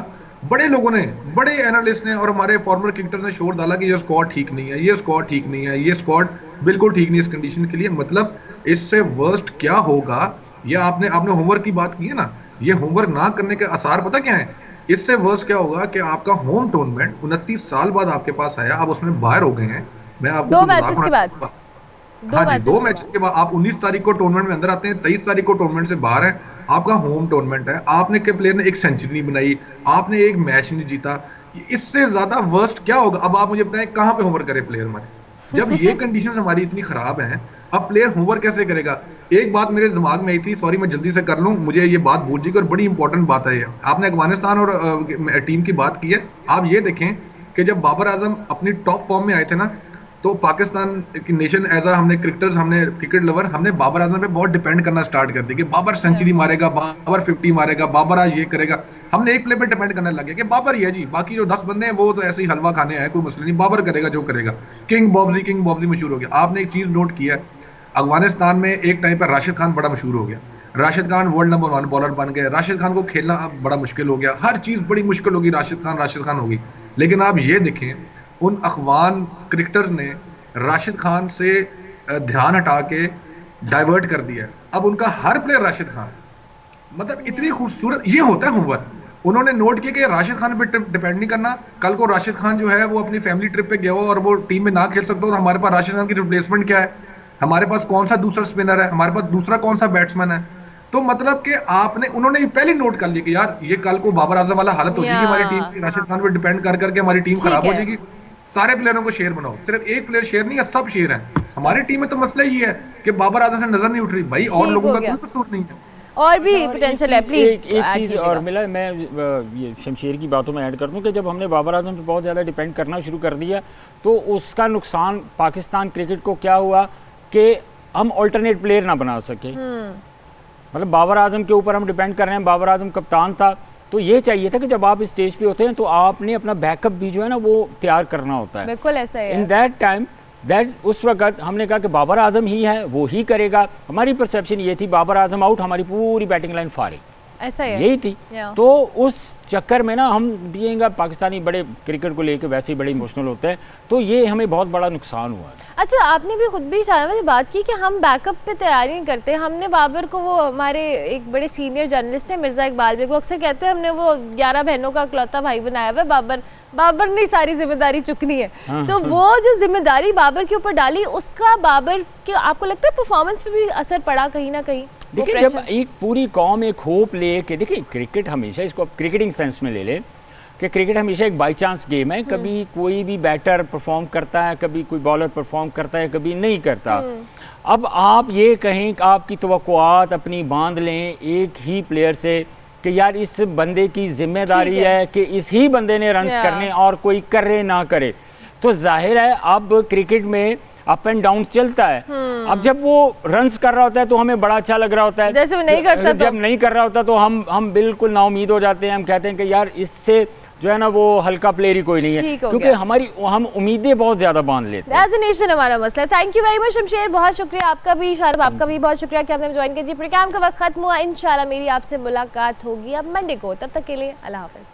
Speaker 13: बड़े लोगों ने, बड़े एनालिस्ट ने और हमारे फॉर्मर क्रिकेटर्स ने शोर डाला कि ये स्क्वाड ठीक नहीं है, ये स्क्वाड ठीक नहीं है, ये स्क्वाड बिल्कुल ठीक नहीं है इस कंडीशन के लिए। मतलब इससे वर्स्ट क्या होगा। ये आपने होमवर्क की बात की है ना, ये होमवर्क ना करने के आसार पता क्या है। इससे वर्स क्या होगा कि आपका होम टूर्नामेंट 29 साल बाद आपके पास आया, आप उसमें बाहर हो गए हैं। मैं आपको
Speaker 1: 2 मैचेस के बाद
Speaker 13: हाँ जी, 2 मैचेस के बाद आप 19 तारीख को टूर्नामेंट में अंदर आते हैं, 23 तारीख को टूर्नामेंट से बाहर है, आपका होम टूर्नामेंट है, आपने के प्लेयर ने एक सेंचुरी नहीं बनाई, आपने एक मैच नहीं जीता, इससे ज्यादा वर्स्ट क्या होगा? अब आप मुझे बताएं कहाँ पे होमवर्क करे प्लेयर हमारे, जब ये कंडीशंस हमारी इतनी खराब हैं, अब प्लेयर होमवर्क कैसे करेगा? एक बात मेरे दिमाग में आई थी, सॉरी मैं जल्दी से कर लूं, मुझे ये बात भूल जाएगी और बड़ी इंपॉर्टेंट बात है ये। आपने अफगानिस्तान और टीम की बात की है, आप ये देखें कि जब बाबर आजम अपनी टॉप फॉर्म में आए थे ना, तो पाकिस्तान की नेशन एज हमने क्रिकेटर्स, हमने क्रिकेट लवर, हमने बाबर आजम पे बहुत डिपेंड करना स्टार्ट कर दिया कि बाबर सेंचुरी मारेगा, बाबर 50 मारेगा, बाबर आज ये करेगा। हमने एक प्ले पे डिपेंड करने लगे कि बाबर ही है जी, बाकी जो 10 बंदे हैं वो तो ऐसे ही हलवा खाने हैं, कोई मसला नहीं, बाबर करेगा जो करेगा। किंग बॉब्जी मशहूर हो गया। आपने एक चीज नोट किया, अफगानिस्तान में एक टाइम पर राशिद खान बड़ा मशहूर हो गया, Rashid Khan world number 1 bowler बन गए, राशिद खान को खेलना अब बड़ा मुश्किल हो गया, हर चीज बड़ी मुश्किल होगी, राशिद खान होगी। लेकिन आप ये देखें, उन अफगान क्रिकेटर ने राशिद खान से ध्यान हटा के डाइवर्ट कर दिया, अब उनका हर प्लेयर राशिद खान, मतलब इतनी खूबसूरत ये होता है होमवर्क। उन्होंने नोट किया कि राशिद खान पे डिपेंड नहीं करना, कल को राशिद खान जो है वो अपनी फैमिली ट्रिप पे गया हो और वो टीम में ना खेल सकता हो, तो हमारे पास राशिद खान की रिप्लेसमेंट क्या है, हमारे पास कौन सा दूसरा स्पिनर है, हमारे पास दूसरा कौन सा बैट्समैन है। तो मतलब कि उन्होंने पहले नोट कर लिया कि यार ये कल को बाबर आजम वाला हालत हो जाएगी हमारी टीम की, राशिद खान पे डिपेंड कर करके हमारी टीम खराब हो जाएगी, सारे प्लेयरों को शेयर बनाओ, सिर्फ एक प्लेयर शेयर नहीं है, सब शेयर हैं। हमारी टीम में तो मसला ये है कि बाबर आजम से नजर नहीं उठ रही, भाई और लोगों का कोई कसूर नहीं है,
Speaker 1: और भी पोटेंशियल है। प्लीज
Speaker 12: एक चीज़ और मिला, मैं ये शमशेर की बातों में ऐड कर दूं कि जब हमने बाबर आजम पे बहुत ज़्यादा डिपेंड करना शुरू कर दिया तो उसका नुकसान पाकिस्तान क्रिकेट को क्या हुआ कि हम ऑल्टरनेट प्लेयर ना बना सके। मतलब बाबर आजम के ऊपर हम डिपेंड कर रहे हैं, बाबर आजम कप्तान था, तो ये चाहिए था कि जब आप स्टेज पे होते हैं तो आपने अपना बैकअप भी जो है ना वो तैयार करना होता है।
Speaker 1: बिल्कुल ऐसा है।
Speaker 12: इन दैट टाइम उस वक्त हमने कहा कि बाबर आजम ही है, वो ही करेगा। हमारी परसेप्शन ये थी बाबर आजम आउट, हमारी पूरी बैटिंग लाइन फारिग,
Speaker 1: ऐसा है,
Speaker 12: यही थी। तो उस चक्कर में ना हम बीइंग पाकिस्तानी बड़े क्रिकेट को लेकर वैसे ही बड़े इमोशनल होते हैं, तो ये हमें बहुत बड़ा नुकसान हुआ।
Speaker 1: अच्छा, आपने भी खुद भी शायद बात की कि हम बैकअप पे तैयारी नहीं करते। हमने बाबर को, वो हमारे एक बड़े सीनियर जर्नलिस्ट हैं मिर्ज़ा इकबाल बेग, वो अक्सर कहते हैं हमने वो 11 बहनों का इकलौता भाई बनाया हुआ है, बाबर ने सारी जिम्मेदारी चुकनी है। तो वो जो जिम्मेदारी बाबर के ऊपर डाली, उसका बाबर के आपको लगता है परफॉर्मेंस पे भी असर पड़ा कहीं ना कहीं?
Speaker 12: देखिए, जब एक पूरी कौम एक होप ले के, देखिए क्रिकेट हमेशा, इसको क्रिकेटिंग सेंस में ले ले कि क्रिकेट हमेशा एक बाई चांस गेम है, कभी कोई भी बैटर परफॉर्म करता है, कभी कोई बॉलर परफॉर्म करता है, कभी नहीं करता। अब आप ये कहें कि आपकी तवक्कुआत अपनी बांध लें एक ही प्लेयर से कि यार इस बंदे की जिम्मेदारी है कि इस ही बंदे ने रन्स करने और कोई करे ना करे, तो जाहिर है अब क्रिकेट में अप एंड डाउन चलता है। अब जब वो रन्स कर रहा होता है तो हमें बड़ा अच्छा लग रहा होता है,
Speaker 1: जैसे वो नहीं करता
Speaker 12: जब नहीं कर रहा होता तो हम बिल्कुल नाउमीद हो जाते हैं। हम कहते हैं कि यार इससे जो है ना वो हल्का प्लेयर ही कोई नहीं है, क्योंकि हम उम्मीदें बहुत ज्यादा बांध लेते हैं।
Speaker 1: एज ए नेशन हमारा मसला है। Thank you very much Shamsher, बहुत शुक्रिया आपका भी, शारब आपका भी बहुत शुक्रिया कि आपने ज्वाइन किया। जी, प्रोग्राम का वक्त खत्म हुआ, इंशाल्लाह मेरी आपसे मुलाकात होगी अब मंडे को, तब तक के लिए अल्लाह हाफिज़।